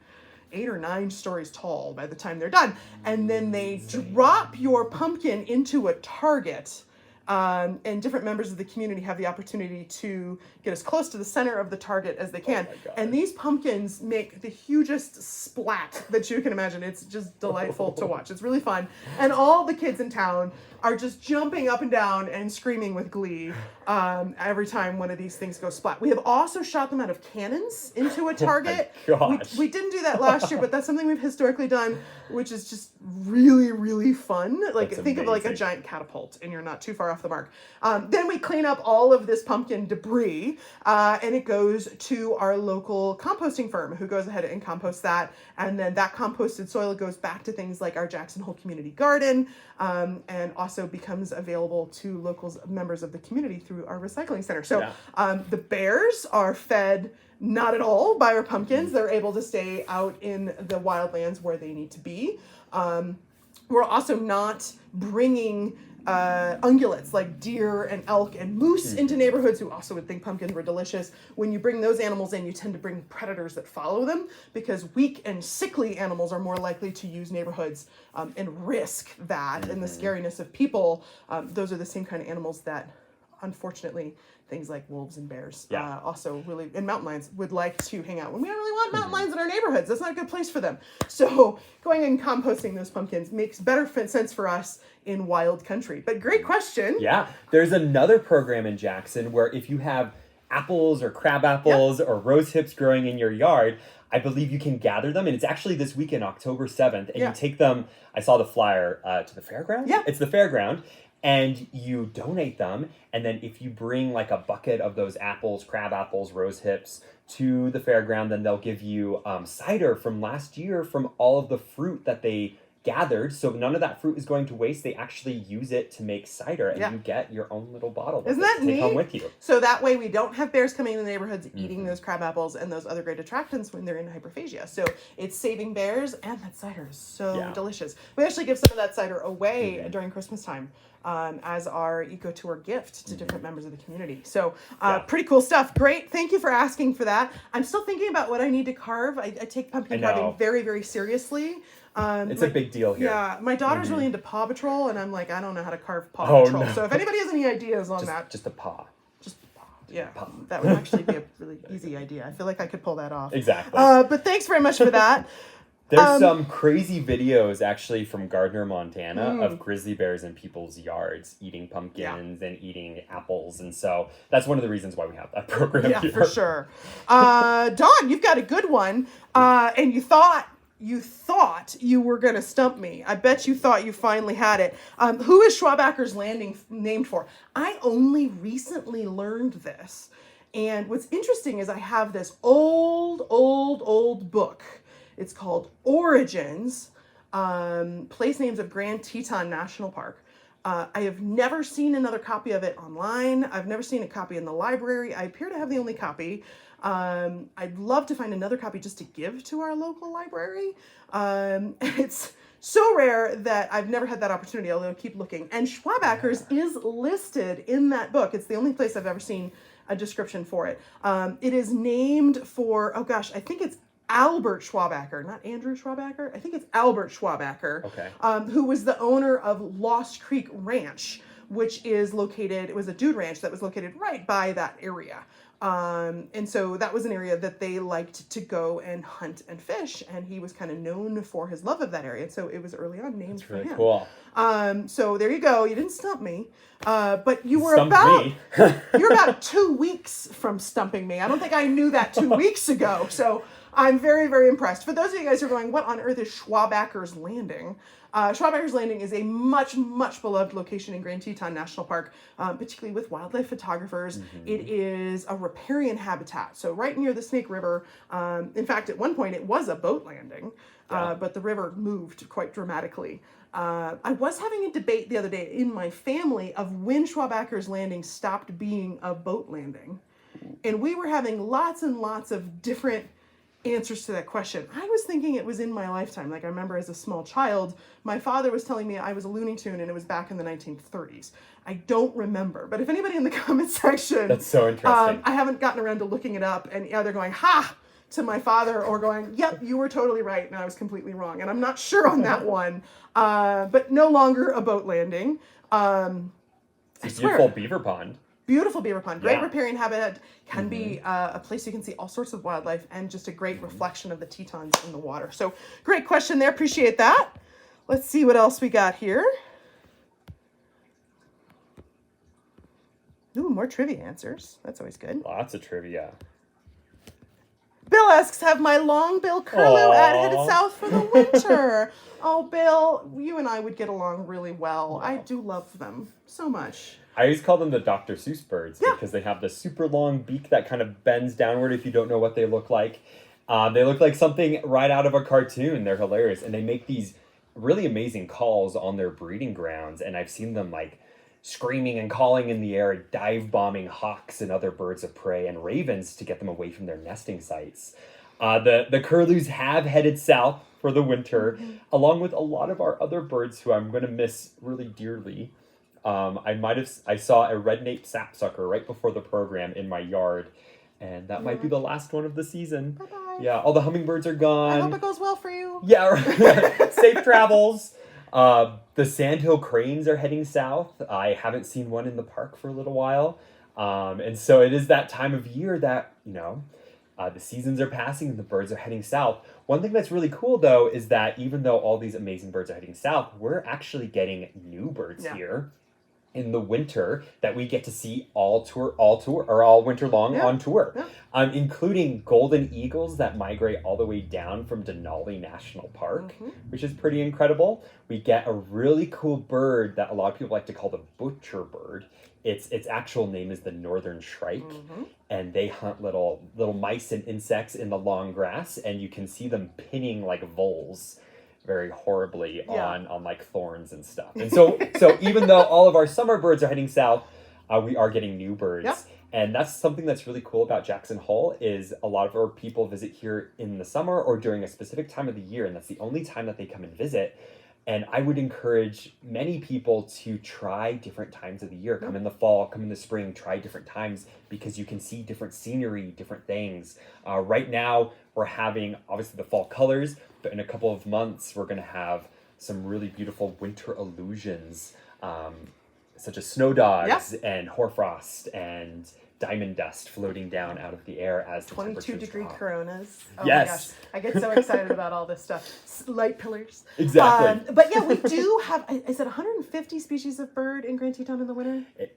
8 or 9 stories tall by the time they're done. And then they drop your pumpkin into a target. And different members of the community have the opportunity to get as close to the center of the target as they can. And these pumpkins make the hugest splat that you can imagine. It's just delightful to watch. It's really fun. And all the kids in town are just jumping up and down and screaming with glee every time one of these things goes splat. We have also shot them out of cannons into a target. Oh my gosh. We didn't do that last year, but that's something we've historically done. which is just really, really fun. Like, That's think of like a amazing. giant catapult, and you're not too far off the mark. Then we clean up all of this pumpkin debris, and it goes to our local composting firm, who goes ahead and composts that. And then that composted soil goes back to things like our Jackson Hole Community Garden, and also becomes available to locals, members of the community, through our recycling center. So the bears are fed not at all by our pumpkins. They're able to stay out in the wildlands where they need to be. We're also not bringing ungulates like deer and elk and moose into neighborhoods, who also would think pumpkins were delicious. When you bring those animals in, you tend to bring predators that follow them, because weak and sickly animals are more likely to use neighborhoods and risk that. And the scariness of people, those are the same kind of animals that, unfortunately, things like wolves and bears also really, and mountain lions, would like to hang out. When we don't really want mountain lions in our neighborhoods, that's not a good place for them. So going and composting those pumpkins makes better sense for us in wild country. But great question. Yeah, there's another program in Jackson where if you have apples or crab apples or rose hips growing in your yard, I believe you can gather them. And it's actually this weekend, October 7th. And you take them, I saw the flyer, to the fairground. Yeah. It's the fairground. And you donate them. And then if you bring like a bucket of those apples, crab apples, rose hips to the fairground, then they'll give you cider from last year from all of the fruit that they gathered. So none of that fruit is going to waste. They actually use it to make cider, and you get your own little bottle. Isn't that neat? Take home with you. So that way we don't have bears coming in the neighborhoods eating those crab apples and those other great attractants when they're in hyperphagia. So it's saving bears, and that cider is so delicious. We actually give some of that cider away during Christmas time as our eco tour gift to different members of the community. So pretty cool stuff. Great. Thank you for asking for that. I'm still thinking about what I need to carve. I take pumpkin carving very, very seriously. It's a big deal here. Yeah, my daughter's really into Paw Patrol, and I'm like, I don't know how to carve Paw Patrol. No. So if anybody has any ideas on that. Just a paw. Yeah, that would actually be a really easy idea. I feel like I could pull that off. Exactly. But thanks very much for that. There's some crazy videos actually from Gardner, Montana of grizzly bears in people's yards eating pumpkins and eating apples. And so that's one of the reasons why we have that program here. For sure. Dawn, you've got a good one. And you thought you were going to stump me. I bet you thought you finally had it. Who is Schwabacher's Landing named for? I only recently learned this. And what's interesting is I have this old book. It's called Origins, Place Names of Grand Teton National Park. I have never seen another copy of it online. I've never seen a copy in the library. I appear to have the only copy. I'd love to find another copy just to give to our local library. It's so rare that I've never had that opportunity, although I keep looking. And Schwabacher's is listed in that book. It's the only place I've ever seen a description for it. It is named for, I think it's Albert Schwabacher, not Andrew Schwabacher. I think it's Albert Schwabacher, who was the owner of Lost Creek Ranch, which is located, it was a dude ranch that was located right by that area. And so that was an area that they liked to go and hunt and fish, and he was kind of known for his love of that area. And so it was early on named for him. Cool. So there you go. You didn't stump me, but you were you're about 2 weeks from stumping me. I don't think I knew that 2 weeks ago. So I'm very, very impressed. For those of you guys who are going, what on earth is Schwabacher's Landing? Schwabacher's Landing is a much, much beloved location in Grand Teton National Park, particularly with wildlife photographers. It is a riparian habitat, so right near the Snake River. In fact, at one point it was a boat landing, but the river moved quite dramatically. I was having a debate the other day in my family of when Schwabacher's Landing stopped being a boat landing. And we were having lots and lots of different answers to that question. I was thinking it was in my lifetime. Like, I remember as a small child, my father was telling me I was a Looney Tune and it was back in the 1930s. I don't remember, but if anybody in the comment section, that's so interesting. I haven't gotten around to looking it up, and either going ha to my father or going, yep, you were totally right and I was completely wrong. And I'm not sure on that one, but no longer a boat landing. It's a beautiful beaver pond. Beautiful beaver pond. Great riparian habitat. Can be a place you can see all sorts of wildlife, and just a great reflection of the Tetons in the water. So great question there. Appreciate that. Let's see what else we got here. Ooh, more trivia answers. That's always good. Lots of trivia. Bill asks, have my long-billed curlew headed south for the winter? Oh, Bill, you and I would get along really well. I do love them so much. I always call them the Dr. Seuss birds because they have the super long beak that kind of bends downward if you don't know what they look like. They look like something right out of a cartoon. They're hilarious. And they make these really amazing calls on their breeding grounds. And I've seen them like screaming and calling in the air, dive bombing hawks and other birds of prey and ravens to get them away from their nesting sites. The curlews have headed south for the winter, along with a lot of our other birds who I'm going to miss really dearly. I saw a red-naped sapsucker right before the program in my yard, and that might be the last one of the season. Bye-bye. Yeah, all the hummingbirds are gone. I hope it goes well for you. Yeah, right. Safe travels. The Sandhill cranes are heading south. I haven't seen one in the park for a little while. And so it is that time of year that, the seasons are passing and the birds are heading south. One thing that's really cool, though, is that even though all these amazing birds are heading south, we're actually getting new birds here in the winter that we get to see all winter long on tour, including golden eagles that migrate all the way down from Denali National Park, which is pretty incredible. We get a really cool bird that a lot of people like to call the butcher bird. Its actual name is the northern shrike, and they hunt little mice and insects in the long grass, and you can see them pinning like voles very horribly on like thorns and stuff. And so even though all of our summer birds are heading south, we are getting new birds. And that's something that's really cool about Jackson Hole is a lot of our people visit here in the summer or during a specific time of the year, and that's the only time that they come and visit. And I would encourage many people to try different times of the year. Come in the fall, come in the spring, try different times because you can see different scenery, different things. Right now, we're having, obviously, the fall colors, but in a couple of months, we're going to have some really beautiful winter illusions, such as snow dogs and hoarfrost and diamond dust floating down out of the air as the 22-degree drop. coronas. Oh yes. my gosh. I get so excited about all this stuff. Light pillars. Exactly. But yeah, we do have, is it 150 species of bird in Grand Teton in the winter? In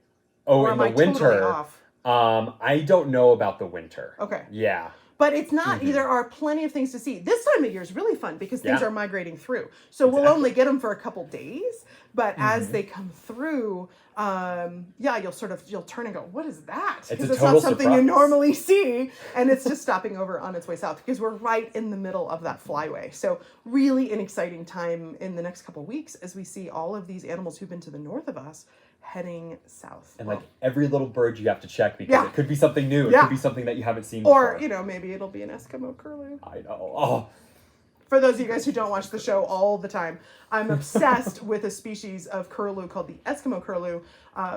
or the winter. Totally off? I don't know about the winter. Okay. Yeah. But it's not, there are plenty of things to see. This time of year is really fun because things are migrating through. So we'll only get them for a couple days, but as they come through, you'll turn and go, what is that? Because it's not something you normally see, and it's just stopping over on its way south because we're right in the middle of that flyway. So really an exciting time in the next couple weeks as we see all of these animals who've been to the north of us heading south. And like every little bird you have to check because it could be something new. It could be something that you haven't seen before. Or, maybe it'll be an Eskimo curlew. I know. Oh. For those of you guys who don't watch the show all the time, I'm obsessed with a species of curlew called the Eskimo curlew,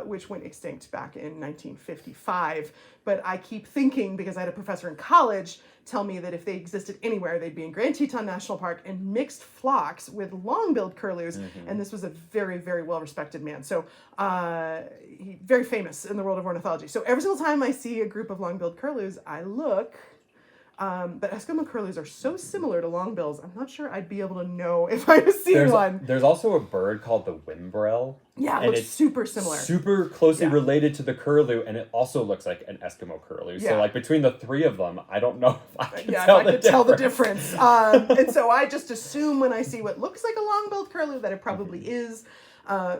which went extinct back in 1955. But I keep thinking, because I had a professor in college tell me that if they existed anywhere, they'd be in Grand Teton National Park in mixed flocks with long-billed curlews. And this was a very, very well-respected man. So he very famous in the world of ornithology. So every single time I see a group of long-billed curlews, I look. But Eskimo curlews are so similar to longbills, I'm not sure I'd be able to know if I was seeing one. There's also a bird called the whimbrel. Yeah, it looks super similar. Super closely related to the curlew, and it also looks like an Eskimo curlew. So like between the three of them, I don't know if I can tell the difference. And so I just assume when I see what looks like a long-billed curlew that it probably is.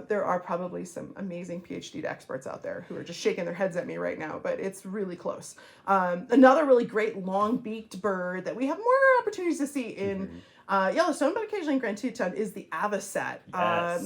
There are probably some amazing PhD experts out there who are just shaking their heads at me right now, but it's really close. Another really great long-beaked bird that we have more opportunities to see in Yellowstone, but occasionally in Grand Teton, is the avocet,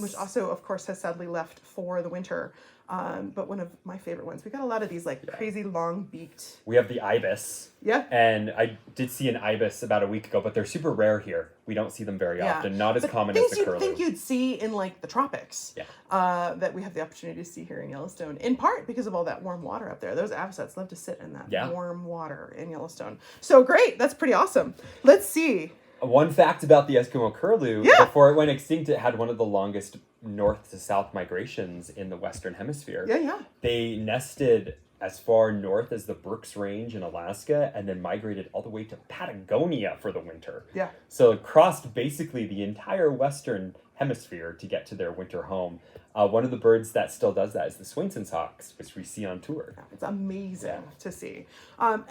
which also, of course, has sadly left for the winter. But one of my favorite ones. We got a lot of these crazy long-beaked. We have the ibis. Yeah. And I did see an ibis about a week ago, but they're super rare here. We don't see them very often. Not as common as the curlew. Things you'd think you'd see in the tropics. Yeah. That we have the opportunity to see here in Yellowstone, in part because of all that warm water up there. Those avocets love to sit in that warm water in Yellowstone. So great. That's pretty awesome. Let's see. One fact about the Eskimo curlew, before it went extinct, it had one of the longest north to south migrations in the Western Hemisphere. Yeah, yeah. They nested as far north as the Brooks Range in Alaska, and then migrated all the way to Patagonia for the winter. Yeah. So it crossed basically the entire western hemisphere to get to their winter home. One of the birds that still does that is the Swainson's hawks, which we see on tour. It's amazing to see. And,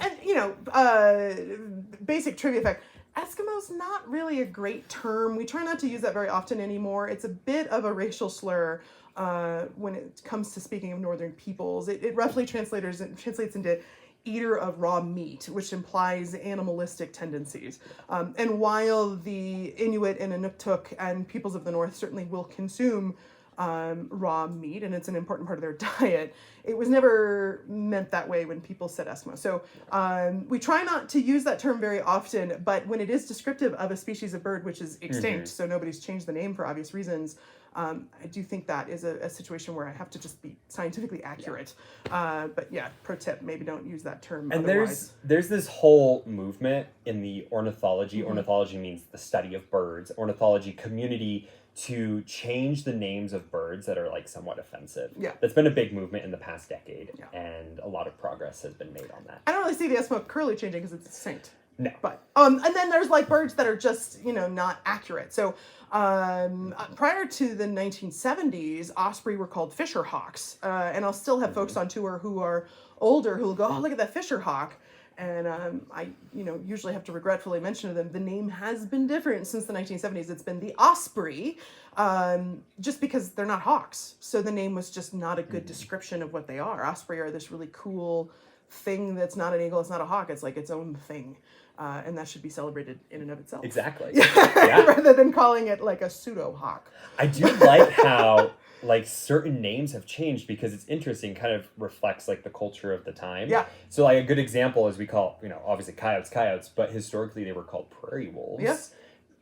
basic trivia fact, Eskimo's not really a great term. We try not to use that very often anymore. It's a bit of a racial slur when it comes to speaking of northern peoples. It roughly translates into eater of raw meat, which implies animalistic tendencies. And while the Inuit and Inuktitut and peoples of the north certainly will consume raw meat, and it's an important part of their diet, it was never meant that way when people said Eskimo. So we try not to use that term very often, but when it is descriptive of a species of bird which is extinct, so nobody's changed the name for obvious reasons, I do think that is a situation where I have to just be scientifically accurate. But yeah, pro tip, maybe don't use that term. And otherwise. there's this whole movement in the ornithology. Ornithology means the study of birds. Ornithology community to change the names of birds that are like somewhat offensive. Yeah. That's been a big movement in the past decade, Yeah. and a lot of progress has been made on that. I don't really see the Eskimo curlew changing because it's extinct. No. But and then there's like birds that are just not accurate. So prior to the 1970s, osprey were called fisher hawks, and I'll still have folks on tour who are older who will go, "Oh, look at that fisher hawk." And I usually have to regretfully mention to them, the name has been different since the 1970s. It's been the osprey, just because they're not hawks. So the name was just not a good description of what they are. Osprey are this really cool thing that's not an eagle, it's not a hawk, it's like its own thing. And that should be celebrated in and of itself. Exactly. Yeah. Rather than calling it like a pseudo hawk. I do like how like certain names have changed, because it's interesting, kind of reflects like the culture of the time. Yeah. So like a good example is we call, obviously coyotes, but historically they were called prairie wolves. Yeah.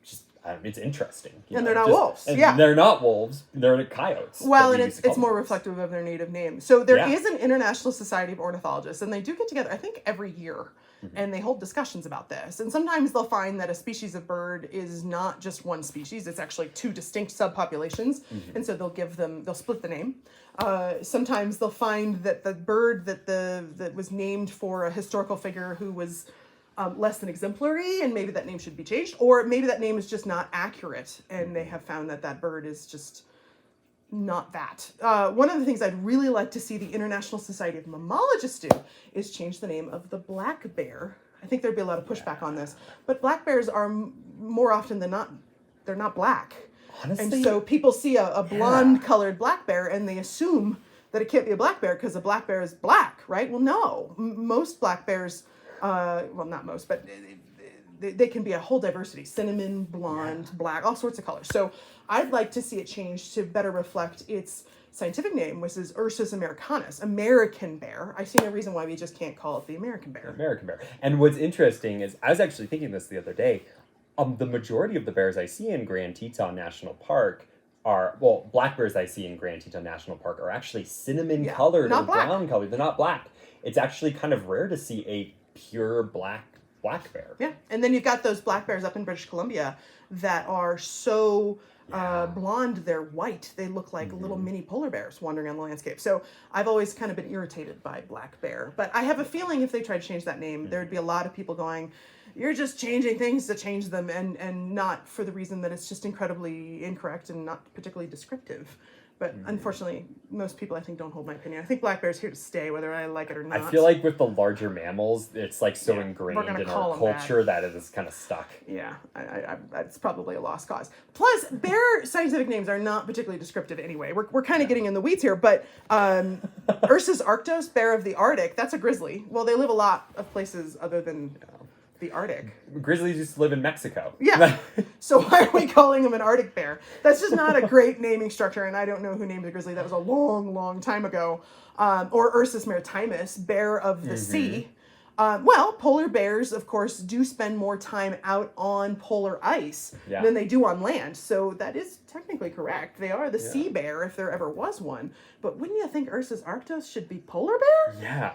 Just, it's interesting. And they're not wolves. And Yeah. they're not wolves. They're coyotes. Well, but and we used to it's call more them wolves. reflective of their native name. So there Yeah. is an International Society of Ornithologists, and they do get together, I think, every year. And they hold discussions about this. And sometimes they'll find that a species of bird is not just one species, it's actually two distinct subpopulations. And so they'll split the name. Sometimes they'll find that the bird that was named for a historical figure who was less than exemplary, and maybe that name should be changed, or maybe that name is just not accurate, and they have found that bird is just not that. One of the things I'd really like to see the International Society of Mammalogists do is change the name of the black bear. I think there'd be a lot of pushback on this, but black bears are more often than not, they're not black. Honestly, And so people see a blonde colored black bear and they assume that it can't be a black bear because a black bear is black, right? Well, no. Most black bears, well, not most, but they can be a whole diversity: cinnamon, blonde, black, all sorts of colors. So I'd like to see it changed to better reflect its scientific name, which is Ursus americanus, American bear. I see no reason why we just can't call it the American bear. American bear. And what's interesting is, I was actually thinking this the other day, the majority of the bears I see in Grand Teton National Park black bears I see in Grand Teton National Park are actually cinnamon colored or brown colored. They're not black. It's actually kind of rare to see a pure black bear. Yeah, and then you've got those black bears up in British Columbia that are so blonde, they're white. They look like little mini polar bears wandering on the landscape. So I've always kind of been irritated by black bear. But I have a feeling if they tried to change that name, there'd be a lot of people going, you're just changing things to change them, and not for the reason that it's just incredibly incorrect and not particularly descriptive. But unfortunately, most people, I think, don't hold my opinion. I think black bear's here to stay, whether I like it or not. I feel like with the larger mammals, it's like so ingrained in our culture that it is kind of stuck. Yeah, it's probably a lost cause. Plus, bear scientific names are not particularly descriptive anyway. We're kind of getting in the weeds here, but Ursus arctos, bear of the Arctic, that's a grizzly. Well, they live a lot of places other than the Arctic. Grizzlies used to live in Mexico. Yeah. So why are we calling him an Arctic bear? That's just not a great naming structure, and I don't know who named the grizzly. That was a long, long time ago. Or Ursus maritimus, bear of the sea. Well, polar bears, of course, do spend more time out on polar ice than they do on land. So that is technically correct. They are the sea bear if there ever was one. But wouldn't you think Ursus arctos should be polar bear? Yeah.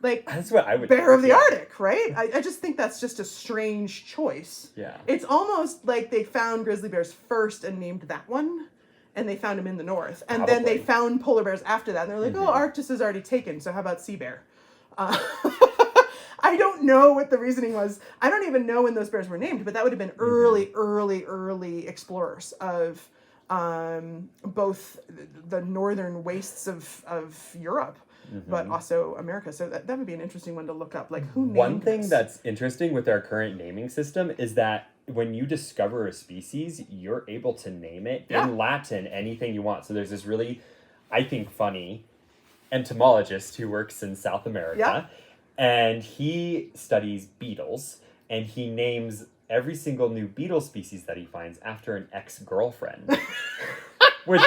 Like, that's what I would bear of the Arctic, right? I just think that's just a strange choice. Yeah. It's almost like they found grizzly bears first and named that one, and they found them in the north. And then they found polar bears after that. And they're like, oh, Arctis is already taken, so how about sea bear? I don't know what the reasoning was. I don't even know when those bears were named, but that would have been early explorers of both the northern wastes of Europe, but also America. So that would be an interesting one to look up. Like, who named One thing this? that's interesting with our current naming system is that when you discover a species, you're able to name it in Latin anything you want. So there's this really, I think, funny entomologist who works in South America, and he studies beetles, and he names every single new beetle species that he finds after an ex-girlfriend, which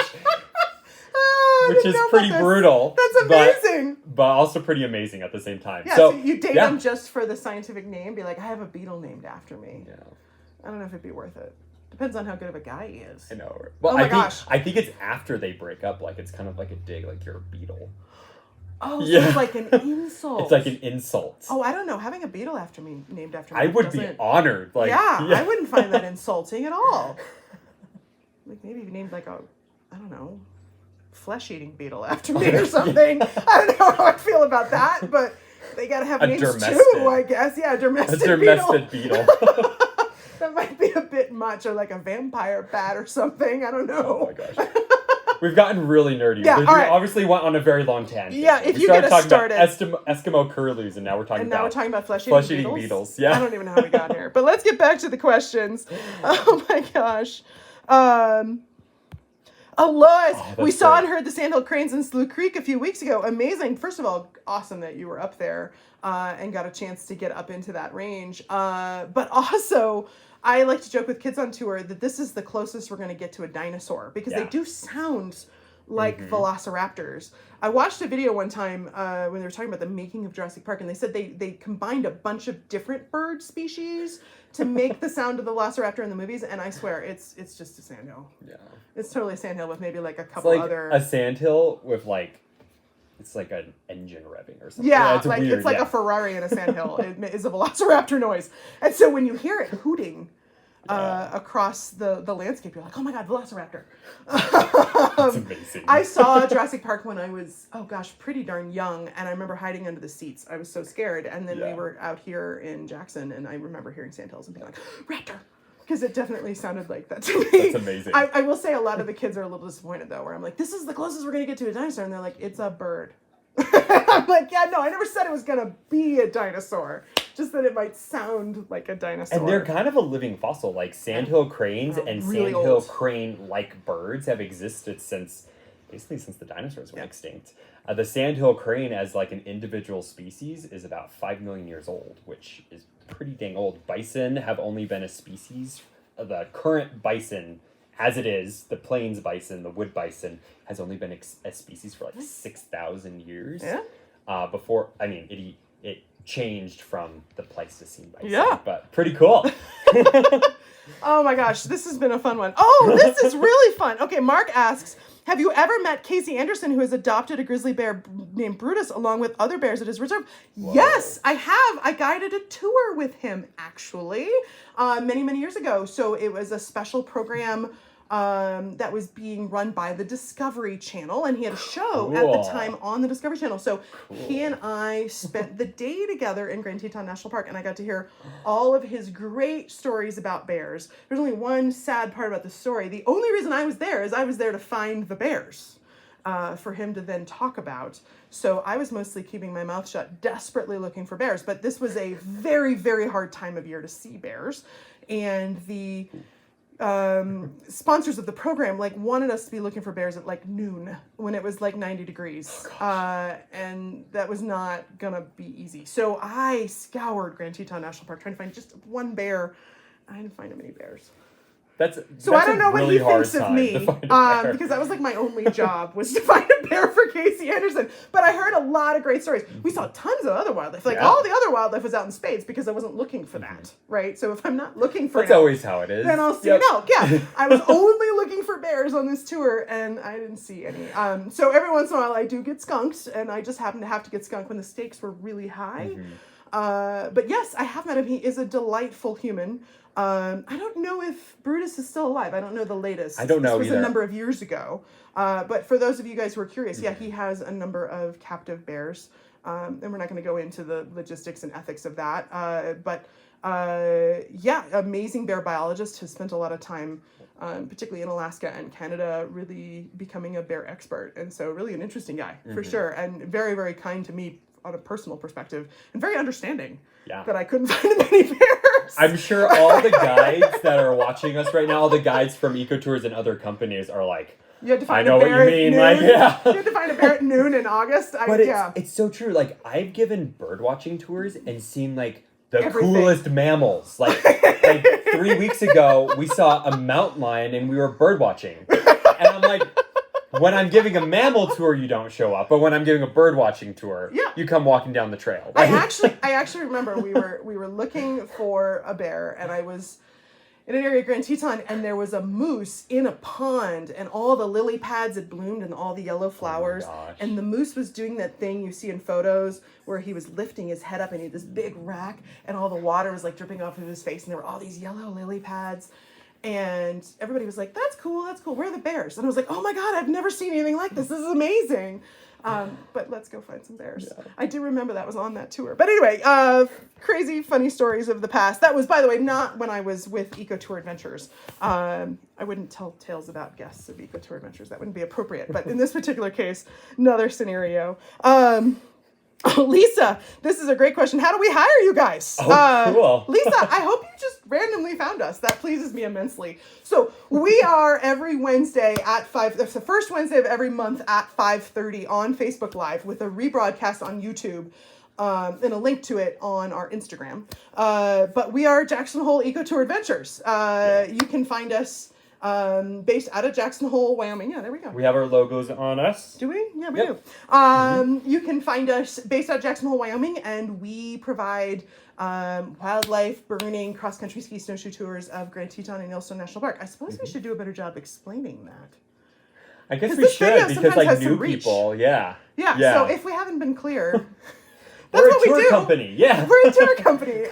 is pretty brutal. That's amazing. But also pretty amazing at the same time. Yeah, so you date them just for the scientific name. Be like, I have a beetle named after me. Yeah. I don't know if it'd be worth it. Depends on how good of a guy he is. I know. Well, oh my gosh. I think it's after they break up. Like, it's kind of like a dig. Like, you're a beetle. Oh, so it's like an insult. It's like an insult. Oh, I don't know. Having a beetle named after me. I would be honored. Like, I wouldn't find that insulting at all. Like, maybe you named like a, I don't know, flesh-eating beetle after me or something. I don't know how I feel about that, but they gotta have names too, I guess. Yeah, a domestic beetle. That might be a bit much, or like a vampire bat or something. I don't know. Oh my gosh. We've gotten really nerdy. Yeah, we obviously went on a very long tangent. Yeah, if you get us started. About Eskimo curlews, and now we're talking about flesh-eating beetles. Yeah. I don't even know how we got here. But let's get back to the questions. Oh my gosh. Lois, we saw and heard the Sandhill cranes in Slough Creek a few weeks ago. Amazing. First of all, awesome that you were up there and got a chance to get up into that range. But also, I like to joke with kids on tour that this is the closest we're going to get to a dinosaur, because they do sound like velociraptors. I watched a video one time when they were talking about the making of Jurassic Park, and they said they combined a bunch of different bird species to make the sound of the velociraptor in the movies, and I swear it's just a sandhill. Yeah. It's totally a sandhill with maybe like a couple other... a sandhill with like... It's like an engine revving or something. Yeah, it's weird. It's like a Ferrari in a sandhill. It is a velociraptor noise. And so when you hear it hooting across the landscape, you're like, oh my God, velociraptor. That's amazing. I saw Jurassic Park when I was, pretty darn young. And I remember hiding under the seats. I was so scared. And then we were out here in Jackson, and I remember hearing sandhills and being like, raptor. Because it definitely sounded like that to me. That's amazing. I will say a lot of the kids are a little disappointed, though, where I'm like, this is the closest we're going to get to a dinosaur. And they're like, it's a bird. I'm like, yeah, no, I never said it was going to be a dinosaur. Just that it might sound like a dinosaur. And they're kind of a living fossil. Like, sandhill cranes and really sandhill crane-like birds have existed since the dinosaurs went extinct. The sandhill crane as like an individual species is about 5 million years old, which is pretty dang old. Bison have only been a species. The current bison, as it is, the plains bison, the wood bison, has only been a species for like 6,000 years. Yeah. Before, it changed from the Pleistocene bison. Yeah. But pretty cool. Oh my gosh, this has been a fun one. Oh, this is really fun. Okay, Mark asks, have you ever met Casey Anderson, who has adopted a grizzly bear named Brutus along with other bears at his reserve? Whoa. Yes, I have. I guided a tour with him, actually, many, many years ago. So it was a special program that was being run by the Discovery Channel, and he had a show at the time on the Discovery Channel. So he and I spent the day together in Grand Teton National Park, and I got to hear all of his great stories about bears. There's only one sad part about the story. The only reason I was there is I was there to find the bears for him to then talk about. So I was mostly keeping my mouth shut, desperately looking for bears. But this was a very, very hard time of year to see bears. And the sponsors of the program wanted us to be looking for bears at noon when it was 90 degrees. And that was not gonna be easy. So I scoured Grand Teton National Park trying to find just one bear. I didn't find many bears. So I don't know what he thinks of me, because that was my only job was to find a bear for Casey Anderson. But I heard a lot of great stories. We saw tons of other wildlife. All the other wildlife was out in spades because I wasn't looking for that, right? So if I'm not looking for that's always how it is. Then I'll see an elk. Yeah, I was only looking for bears on this tour, and I didn't see any. So every once in a while I do get skunked, and I just happen to have to get skunked when the stakes were really high. But yes, I have met him. He is a delightful human. I don't know if Brutus is still alive. I don't know the latest. I don't know This was either. a number of years ago. But for those of you guys who are curious, yeah, he has a number of captive bears. And we're not going to go into the logistics and ethics of that. But yeah, amazing bear biologist, has spent a lot of time, particularly in Alaska and Canada, really becoming a bear expert. And so really an interesting guy, for sure. And very, very kind to me on a personal perspective, and very understanding that I couldn't find many bears. I'm sure all the guides that are watching us right now, all the guides from ecotours and other companies are like, you had to find I know a bear what you mean. At noon. Like, yeah. You had to find a bear at noon in August. But it's so true. Like, I've given bird watching tours and seen like the Everything. coolest mammals. Like 3 weeks ago, we saw a mountain lion and we were bird watching. And I'm like, when I'm giving a mammal tour, you don't show up. But when I'm giving a bird watching tour, you come walking down the trail. I actually remember we were looking for a bear, and I was in an area of Grand Teton, and there was a moose in a pond, and all the lily pads had bloomed and all the yellow flowers. And the moose was doing that thing you see in photos where he was lifting his head up and he had this big rack, and all the water was like dripping off of his face, and there were all these yellow lily pads. And everybody was like, that's cool, where are the bears? And I was like, oh my God, I've never seen anything like this. This is amazing. But let's go find some bears. Yeah. I do remember that was on that tour. But anyway, crazy, funny stories of the past. That was, by the way, not when I was with Ecotour Adventures. I wouldn't tell tales about guests of Ecotour Adventures. That wouldn't be appropriate. But in this particular case, another scenario. Lisa, this is a great question. How do we hire you guys? Cool. Lisa, I hope you just randomly found us. That pleases me immensely. So we are every Wednesday at 5. That's the first Wednesday of every month at 5:30 on Facebook Live with a rebroadcast on YouTube. And a link to it on our Instagram. But we are Jackson Hole Ecotour Adventures. You can find us based out of Jackson Hole, Wyoming. Yeah, there we go. We have our logos on us. Do we? Yeah, we do. You can find us based out of Jackson Hole, Wyoming, and we provide wildlife, burning, cross-country ski snowshoe tours of Grand Teton and Yellowstone National Park. I suppose we should do a better job explaining that. I guess we should, because like new people, Yeah, so if we haven't been clear... That's what we do. We're a tour company, yeah. We're a tour company.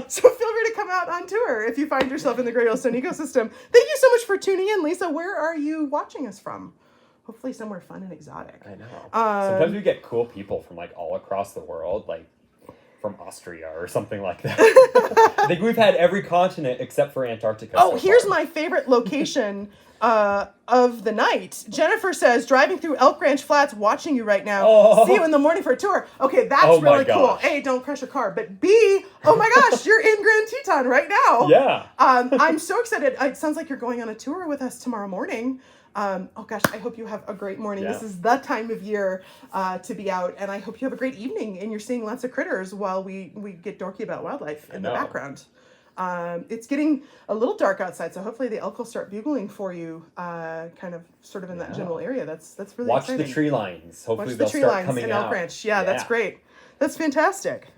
So feel free to come out on tour if you find yourself in the Great Yellowstone ecosystem. Thank you so much for tuning in. Lisa, where are you watching us from? Hopefully somewhere fun and exotic. I know. Sometimes we get cool people from like all across the world, like from Austria or something like that. I think we've had every continent except for Antarctica. Oh, here's my favorite location of the night. Jennifer says, driving through Elk Ranch Flats, watching you right now. Oh. See you in the morning for a tour. Okay, that's really cool. A, don't crash your car. But B, oh my gosh, you're in Grand Teton right now. Yeah. I'm so excited. It sounds like you're going on a tour with us tomorrow morning. Oh gosh, I hope you have a great morning. Yeah. This is the time of year to be out, and I hope you have a great evening and you're seeing lots of critters while we get dorky about wildlife in the background. It's getting a little dark outside, so hopefully the elk will start bugling for you, kind of sort of in that general area. That's really exciting. Watch the tree lines. Hopefully they'll start coming in out. Elk Ranch. Yeah, that's great. That's fantastic.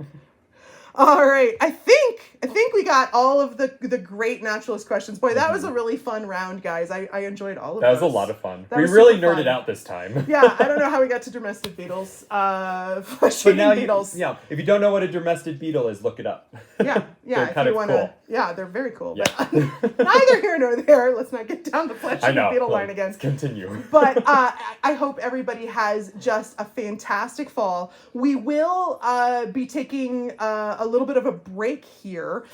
All right, I think we got all of the great naturalist questions. Boy, that was a really fun round, guys. I enjoyed all of that. Those. That was a lot of fun. We really nerded out this time. Yeah, I don't know how we got to domestic beetles. Flesh-eating beetles. If you don't know what a domestic beetle is, look it up. Yeah. They're kind of cool. Yeah, they're very cool. Yeah. But neither here nor there. Let's not get down the flesh-eating beetle line again. Let's continue. But I hope everybody has just a fantastic fall. We will be taking a little bit of a break here.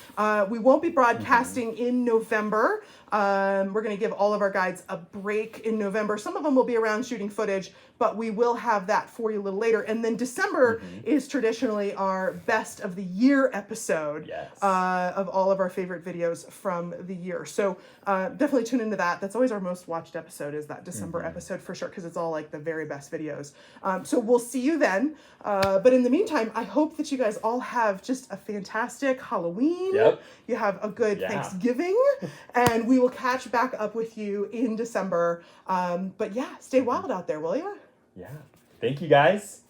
We won't be broadcasting in November. We're going to give all of our guides a break in November. Some of them will be around shooting footage, but we will have that for you a little later. And then December is traditionally our best of the year episode of all of our favorite videos from the year. So definitely tune into that. That's always our most watched episode, is that December episode for sure, because it's all like the very best videos. So we'll see you then. But in the meantime, I hope that you guys all have just a fantastic Halloween. Yep. You have a good Thanksgiving, and we will catch back up with you in December. But yeah, stay wild out there, will you? Yeah. Thank you, guys.